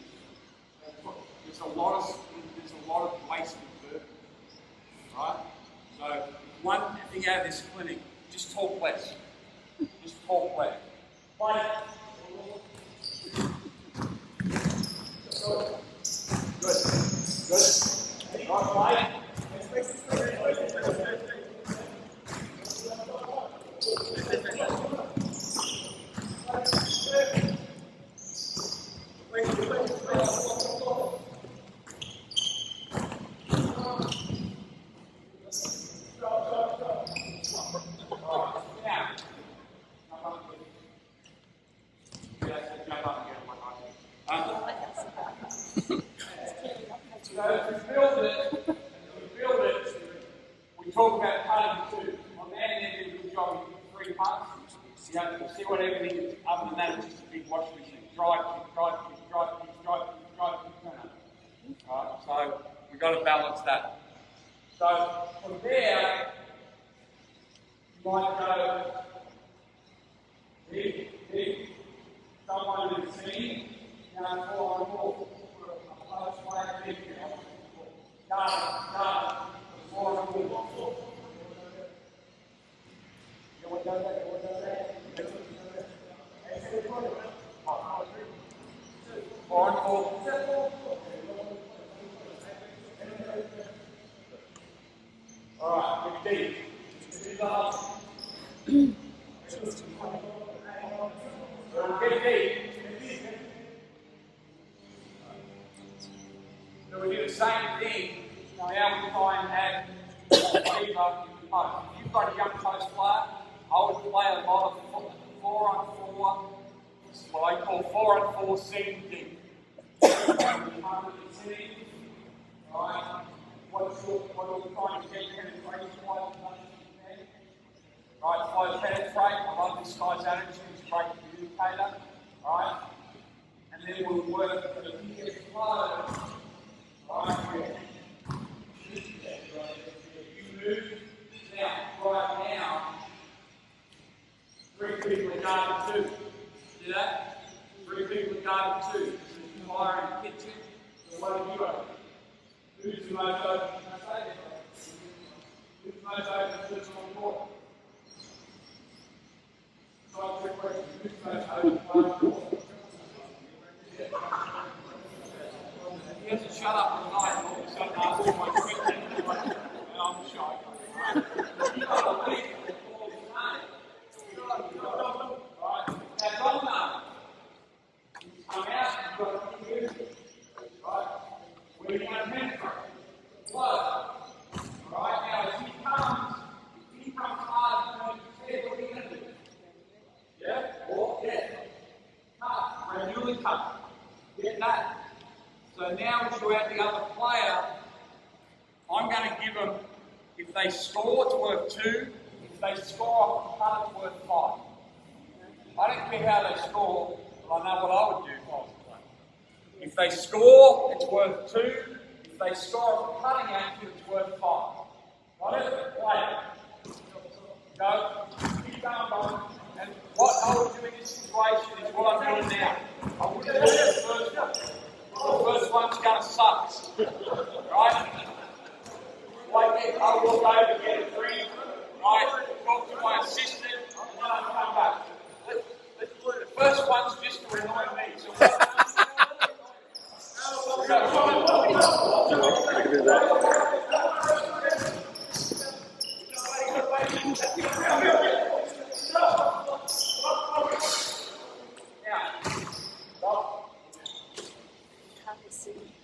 themselves. There's a lot of wasted verbs. Right? So one thing out of this clinic, just talk less. Just talk less. Play. Good. Good. Right, play. We talk about cutting too. My man there did a good job. He did 3 punts. You know, see what everything is. Other than that, it's just a big washing machine. Drive, kick, drive, kick, drive, kick, drive, kick, drive, kick, turn up. Right? So we've got to balance that. So from there, you might go big. Someone who's seen, 4 on 4. A close player, big. Guard. 4 on 4. Alright, big. So we do the same thing. Now we try and add a lever in the post. If you've got a young post player, I would play a lot of 4 on 4, what I call 4 on 4 seam thing. Right? What you're trying to get penetration-wise, right? Flow penetrate. I love this guy's attitude. He's a great communicator. Right? And then we'll work for the biggest flow. Right? You move now. 3 people are guarding 2. See that? 3 people are guarding 2. This is fire in the kitchen. So what have you got? Who's the most open? Who's the most open person on the court? So I'll quick question. Who's the most open player on the court? He has to shut up at night and all of a sudden ask me my question. And I'm shy. You've got to leave it all the time. Right? Now, Donna, come out, you've got to keep moving. Right? Where are you going to penetrate? Flow. Right? Now, if he comes hard and head, what are you going to do? Yeah? Or, cut. Manually cut. Get that. So now, as you add the other player, I'm going to give them, if they score, it's worth 2. If they score off the cut, it's worth 5. I don't care how they score, but I know what I would do if I was a player. If they score, it's worth 2. If they score off the cutting action, it's worth 5. Got it? Play. Go. Keep going on. And what I would do in this situation is what I'm doing now. I wouldn't do the first one. The first one's going to suck. Right? Like this, I will go to get a drink. Right? Talk to my assistant, and then I'll come back. The first one's just to annoy me. So I can do that.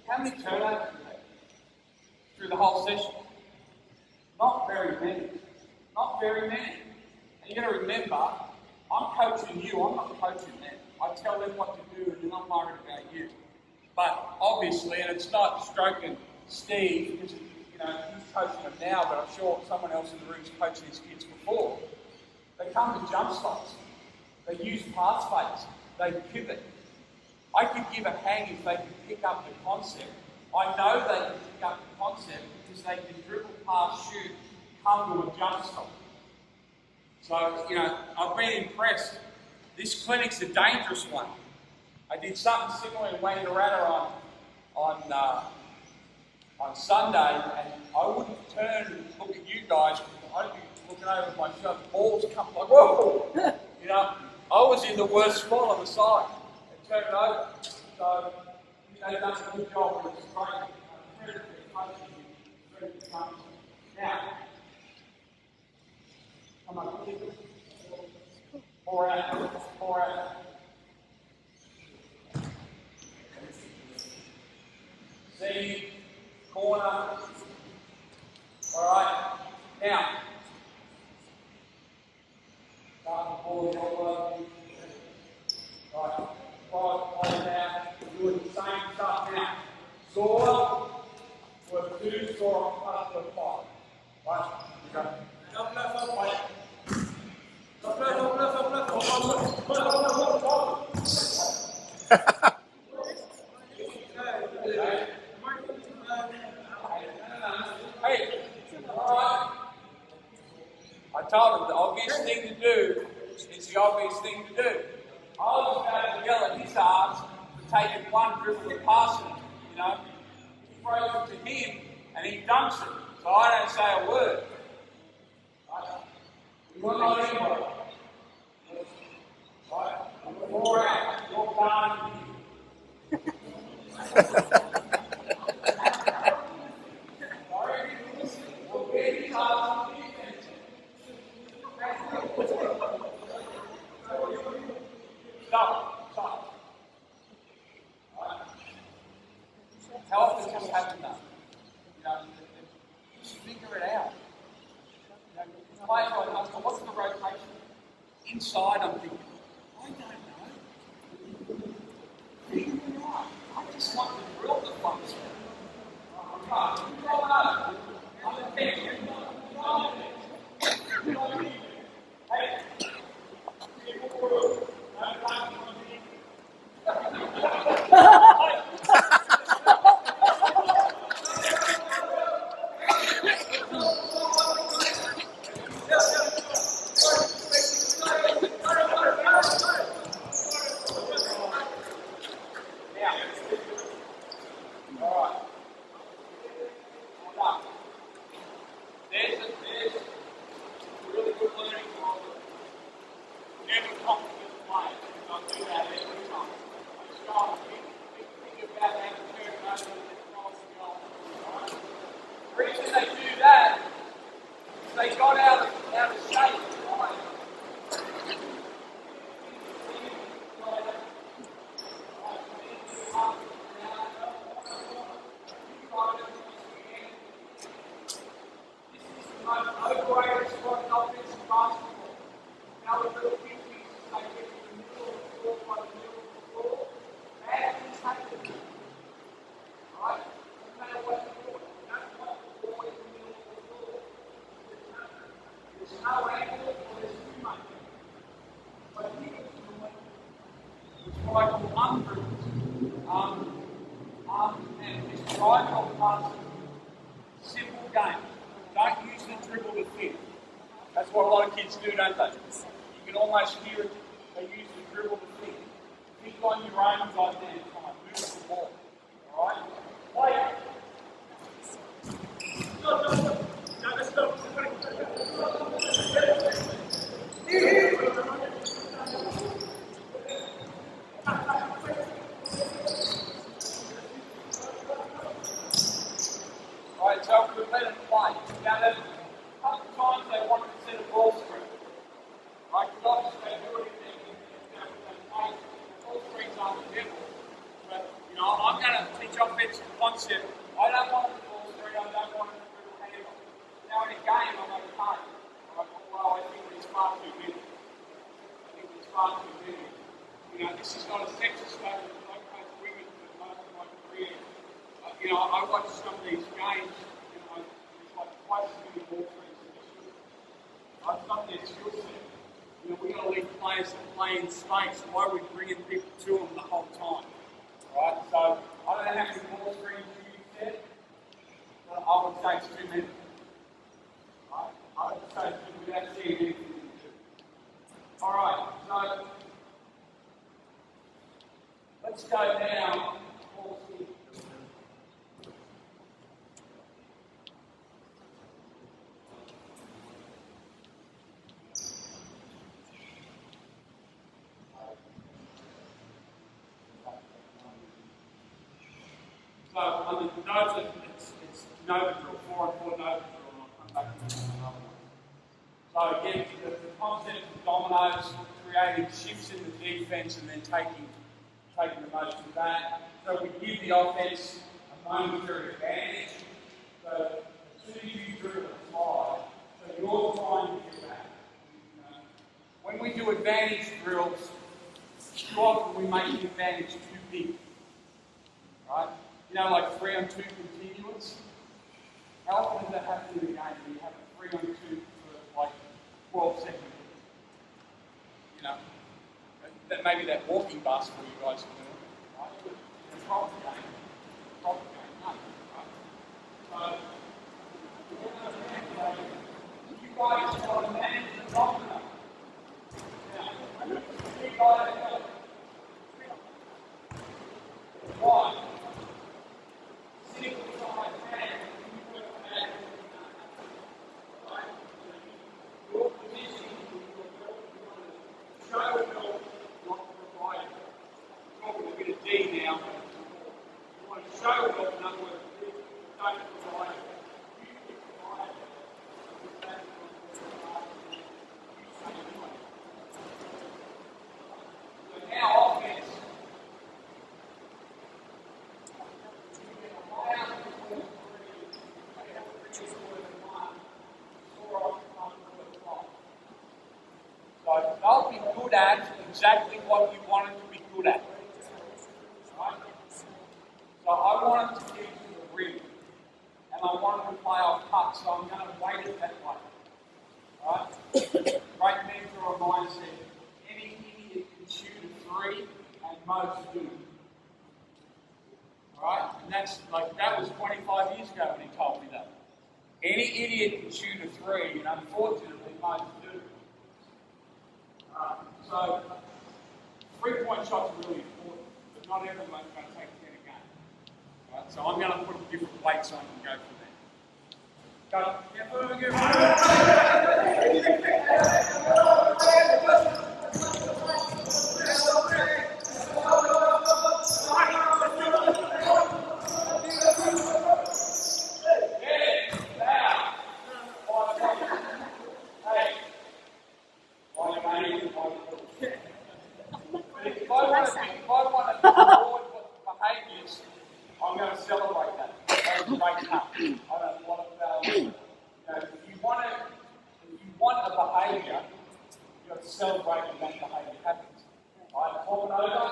How many turnovers do you make through the whole session? Not very many. Not very many. And you've got to remember, I'm coaching you, I'm not coaching them. I tell them what to do and then I'm worried about you. But obviously, and it's not stroking Steve, because he's coaching them now, but I'm sure someone else in the room's coached these kids before. They come to jump shots. They use pass fakes. They pivot. I could give a hang if they could pick up the concept. I know they can pick up the concept because they can dribble, pass, shoot, come to a jump stop. So, I've been impressed. This clinic's a dangerous one. I did something similar in Wangarata on Sunday, and I wouldn't turn and look at you guys. I'd be looking over my shoulder. Balls come like, whoa! I was in the worst spot on the side and turned it over. So, they've done a good job with this training. Now, come on, pour out. See, corner. All right. Now, start the ball elbow. Right. Play down. Doing the same stuff now. Score with 2, score plus with 5. Right. You go. Hey, all right. I told him the obvious thing to do is the obvious thing to do. I was about to yell at his ass for taking one dribble and passing it, He throws it to him and he dunks it. So I don't say a word. You're not anybody. Right? Pour out. You're done. Stop. Right. How often does this happen though? Just figure it out. What's the rotation? Inside, I'm thinking, I don't know. Figure it out. I just want to drill the function. The reason they do that is they got out of shape. This is the most overrated sport in offensive basketball. Now the little kids they get to the middle of the floor by the middle of the floor. Bad things happen. Right? No matter what you do, you don't want the ball in the middle of the floor. There's no angle or there's too much. But here it's what I call undrills. And this triangle passing. Simple game. Don't use the dribble to fit. That's what a lot of kids do, don't they? You can almost hear it. They use the dribble to fit. Think on your own right there. Come on, move the ball. Alright? Play. Alright, so we've let it play. Now, there's a couple of times they want to set a ball screen. Right, because obviously they do it in ball screens aren't the devil. But, I'm going to teach offensive concept. I don't want the ball screen, I don't want it to dribble handle. Now, in a game, I'm okay. Well, I think he's far too big. players that play in space, why are we bringing people to them the whole time? Right? So I don't know how many ball screens you said. I would say it's too many. Right? I would say it's too many without seeing anything to do. Alright, so let's go now. So on the notes, it's Nova drill, 4 and 4 Nova drill, and I'll come back to another one. So again, the concept of dominoes, creating shifts in the defence and then taking the most of that. So we give the offence a momentary advantage. So as soon as you drill a slide, so you're trying to get that. When we do advantage drills, too often we make the advantage too big. Right? You know, like 3 on 2 continuous. How often does that happen in the game? You have a 3 on 2 for like 12 seconds. You know, maybe that walking bus for you guys are doing, right? In a proper game, no, right? So, you guys have got to manage the domino. Now, you guys have why? They'll be good at exactly what you want them to be good at. Right? So I want them to get to the rim, and I want them to play off cut, so I'm going to weight it that way. Right? Great mentor of mine said, any idiot can shoot a 3, and most do. Right? And that was 25 years ago when he told me that. Any idiot can shoot a 3, and unfortunately most do. So, 3-point shots are really important, but not everyone's going to take 10 a game. Right? So I'm going to put different weights on and go from there. If I want to avoid behaviours, I'm going to celebrate that. That's a great cut. I don't want to if you want a behaviour, you've got to celebrate when that behaviour happens. Right, form it over.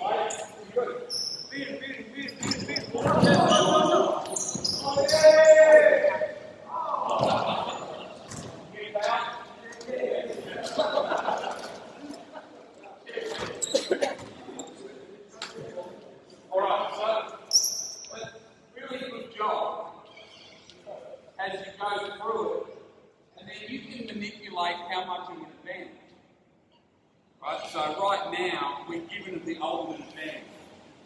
Right, good. Beat. Oh, yeah! Get back. Alright, so really good job as you go through it, and then you can manipulate how much of an advantage. Right, so right now we're given the ultimate advantage.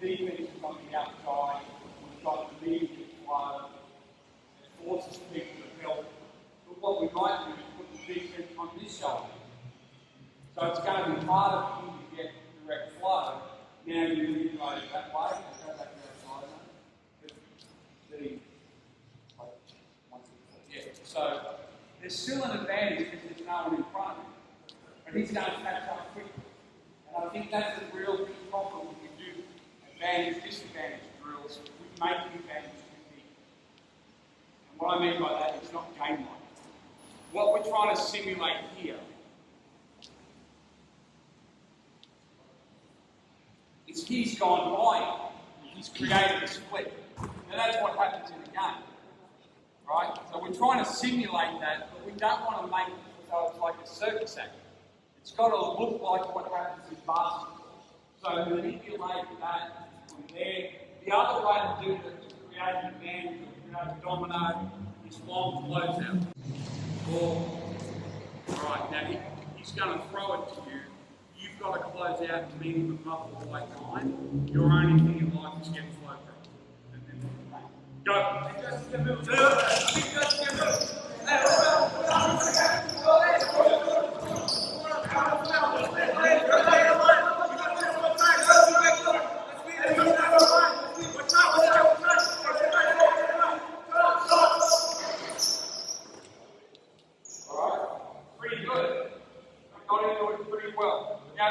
The defense is on the outside, we've got the immediate flow, it forces people to help. But what we might do is put the defense on this shoulder. So it's going to be harder for you to get direct flow. Now you manipulate it that way, and go back to that side. Yeah, so there's still an advantage because there's no one in front of him. But he's going to catch up quickly. And I think that's a real big problem when we do advantage, disadvantage drills. We make the advantage too big. And what I mean by that is not game-like. What we're trying to simulate here is he's gone by him. He's created a split. And that's what happens in a game. Right? So we're trying to simulate that, but we don't want to make it so it's like a circus act. It's got to look like what happens in basketball. So manipulate that from there. The other way to do it, to create an advantage, to create a domino, is long closeout. Alright, now he's going to throw it to you. You've got to close out to meet him up all the way 9. Your only thing in life is getting flow from. Go! Pretty good. I got into it pretty well. Now,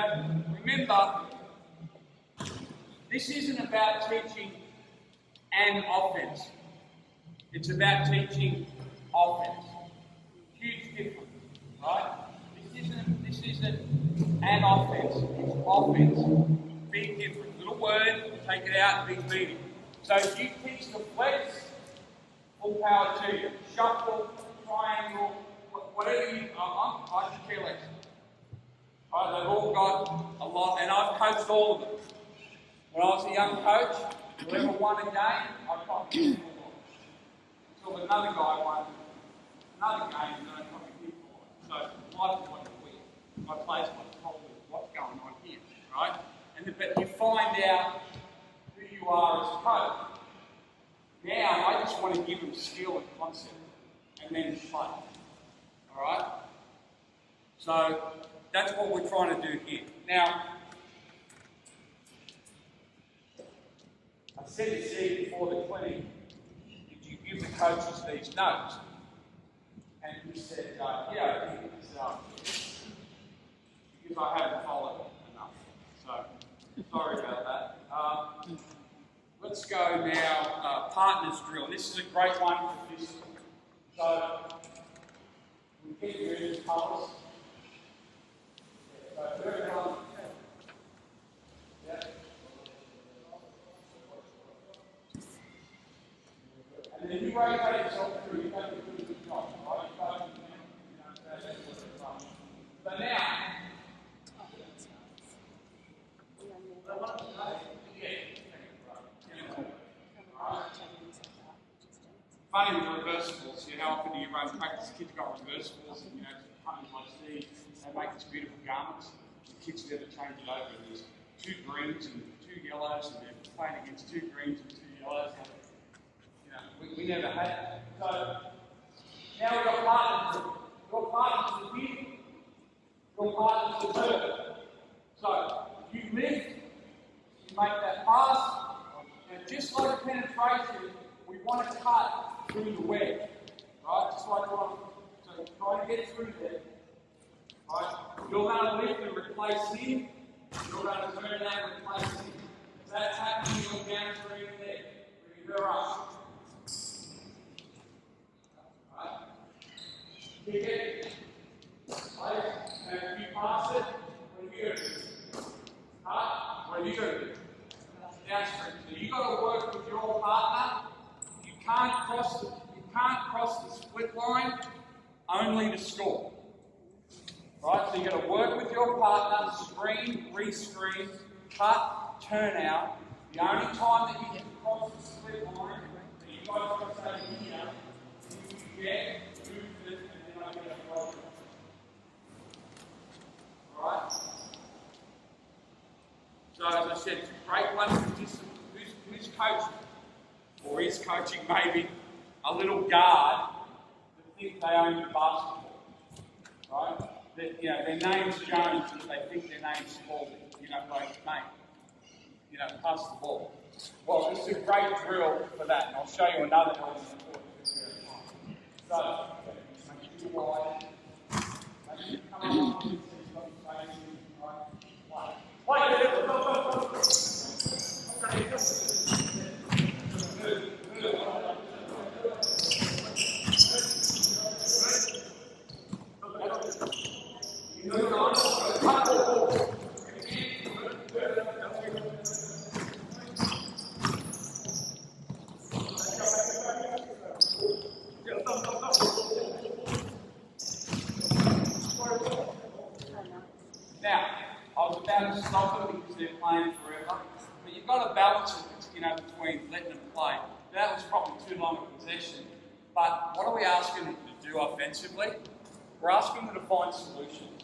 remember, this isn't about teaching an offense. It's about teaching offense. Huge difference, right? This isn't an offense. It's offense. Big difference. Little word, take it out, big meaning. So if you teach the flex, full power to you. Shuffle, triangle, whatever you, I can care less. Right, they've all got a lot, and I've coached all of them. When I was a young coach, whoever won a game, I copied him all. Until another guy won another game, and I copied him all. So life's like a wheel. My players want to tell me what's going on here, right? But you find out who you are as a coach. Now, I just want to give them skill and concept, and then play. Alright? So, that's what we're trying to do here. Now, I said to Steve before the clinic, did you give the coaches these notes? And he said, yeah, I think it's because I haven't followed enough. So, sorry about that. Let's go now, partners drill. This is a great one for this. So, we get rid of colours. So, very well. Yeah. And then you rotate yourself through, you don't do a good job, right? So now, funny with reversibles, how often do you run practice? Kids got reversibles, and companies like Steve, they make these beautiful garments. The kids never change it over. There's 2 greens and 2 yellows, and they're playing against 2 greens and 2 yellows. We never had that. So now we've got partners. Your partners are here. Your partners are there. So if you lift, you make that pass, and just like penetration, we want to cut through the wedge, right? Just like one. So try to get through there, right? You're going to lift and replace him. You're going to turn that and replace him. If that's happening, you're down through there. Bring her up. Right? Kick it. Right? And if you pass it, what are you going to do? Cut. What are you going to do? Downstream. So you've got to work with your partner. You can't cross the split line only to score. Right? So you've got to work with your partner, screen, re-screen, cut, turn out. The only time that you can cross the split line that you guys got to say here is you get, move it, and then I get a problem. Alright? So as I said, it's a great one for who's coaching. Or is coaching maybe a little guard that think they own the basketball. Right? That, their name's Jones, but they think their name's Spalding. Like, mate, pass the ball. Well, this is a great drill for that, and I'll show you another element before we get there. So, make sure you're wide. Make sure you come up and see what you're facing. Right? occupying too long a possession. But what are we asking them to do offensively? We're asking them to find solutions.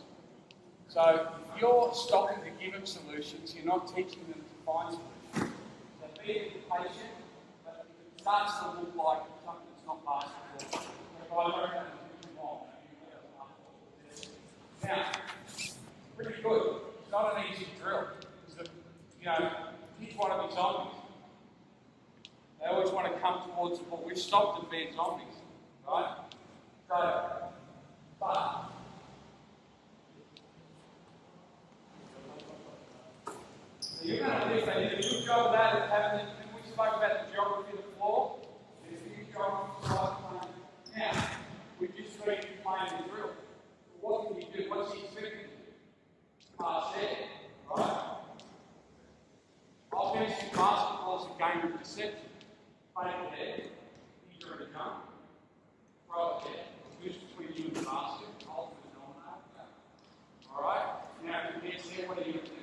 So if you're stopping to give them solutions, you're not teaching them to find solutions. So be patient, but if it starts to look like something that's not basketball, if I learn that it's too long, now, pretty good. It's not an easy drill. Kids want to be zombies. They always want to come towards the ball. We've stopped them being zombies, right? But you're going to do that. You did a good job of that. When we spoke about the geography of the floor, there's a huge geography of the floor. Now, we've just got to keep playing the drill. What can you do? What's he expecting to do? Pass there, right? Offensive basketball is a game of deception. Play it there. He's already done. Throw it there. Who's between you and the basket? Hold the denominator. Alright? Now, if you get there, what are you going to do?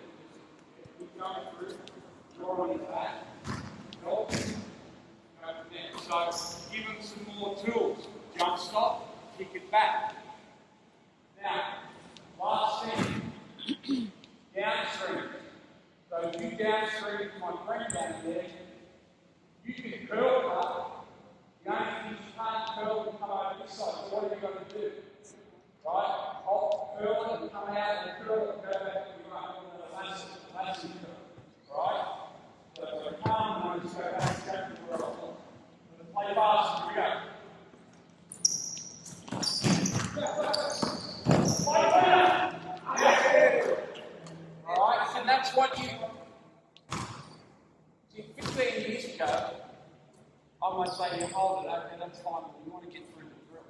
Keep going through. Draw on his back. Help him. Go from there. So, give him some more tools. Jump stop. Kick it back. Now, last thing. Downstream. So, if you downstream my friend down there, you can curl up. The only thing you can't curl and come over this side. So what are you going to do? Right? I'll curl it and come out and curl it and go back to your own. That's it. Right? So come and just go back to where I was. Play fast. Here we go. Play better. Alright, and that's what you. See, 15 years ago, I might say, you hold it, okay, that's fine, but we want to get through the drill.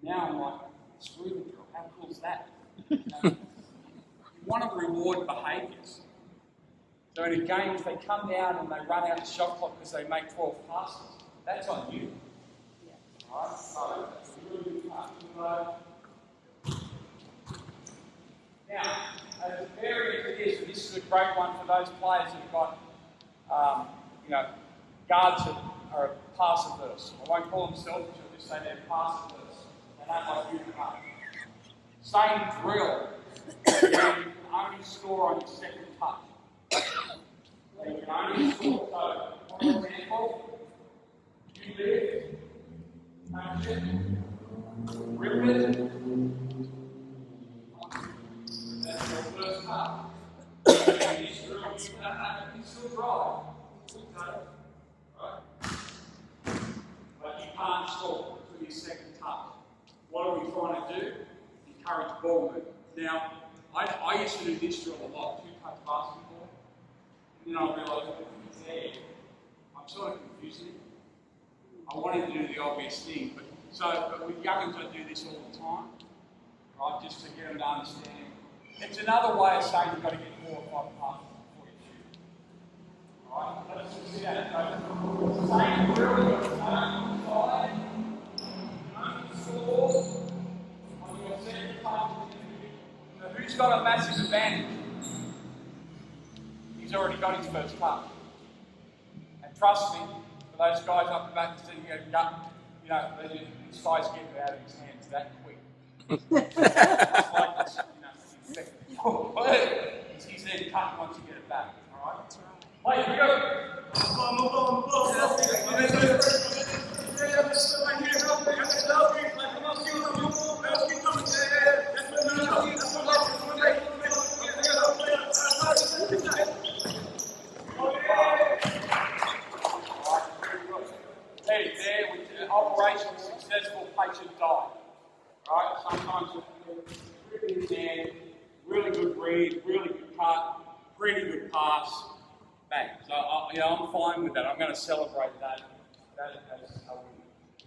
Now I'm like, screw the drill, how cool is that? You want to reward behaviours. So in a game, if they come down and they run out the shot clock because they make 12 passes, that's on you. Alright, so it's a really good part. Now, as a variant to this, and this is a great one for those players who've got, guards that are pass averse. I won't call them selfish, I'll just say they're pass averse. They don't like you to up. Same drill, where you can only score on your second touch. So you can only score. So, for example, you lift, touch it, rip it. That's your first touch. You still drive. Right? But you can't score for your second touch. What are we trying to do? Encourage ball movement. Now, I used to do this drill a lot, two-touch basketball. And then I realised that if he's there, I'm sort of confusing him. I wanted to do the obvious thing, but with youngins I do this all the time, right? Just to get them to understand. It's another way of saying you've got to get 4 or 5 passes before you shoot. Alright, let's just see that. Same drill, you've got to start on the side. Only score on your second touch. So who's got a massive advantage? He's already got his first touch. And trust me, for those guys up the back that said this guy's getting it out of his hands that quick. It's like this, he's there cutting once you get it back. Alright? That's right. Here we go. Hey, there with Operation Successful Patient Diet. Alright? Sometimes it's in there. Really good read, really good cut, pretty good pass, bang. So I'm fine with that. I'm going to celebrate that as a win.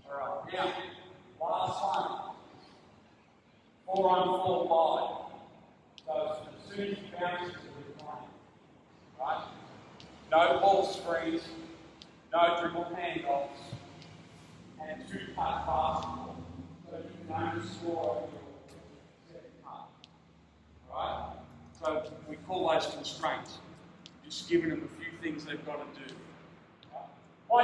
All right. Now, last one. 4-on-4 wide. So as soon as you bounce it, we're playing. Right? No ball screens, no dribble handoffs, and 2-touch basketball. So you can only score over your second touch. Right? So we call those constraints. Just giving them a few things they've got to do. Right? You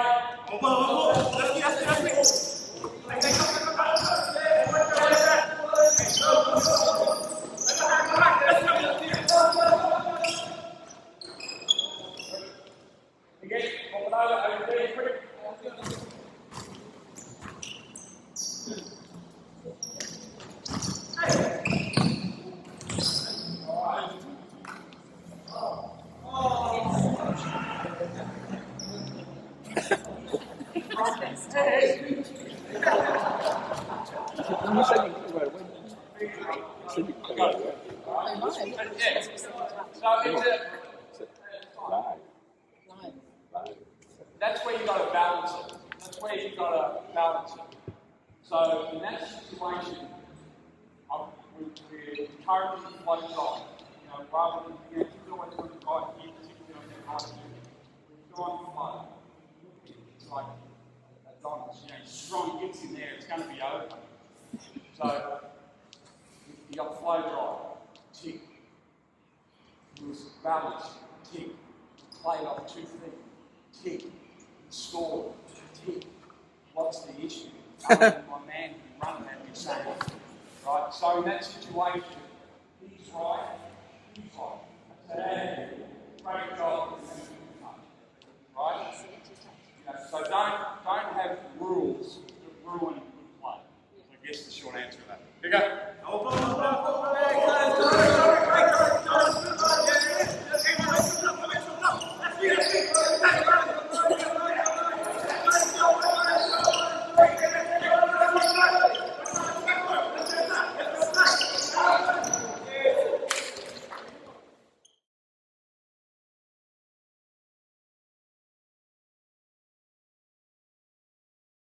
said you could right away. You said you could right away. Live. That's where you got to balance it. That's where you got to balance it. So in that situation, we're encouraging the flow side. Rather than you always want to guide here, particularly on that hard to do. We've gone flow. It's like a diamond. Strong hits in there, it's going to be over. So you got flow drive, tick. Use balance, tick. Play off 2 feet, tick. Score, tick. What's the issue? My man can run at me saying, right? So in that situation, he's right, he's right. Great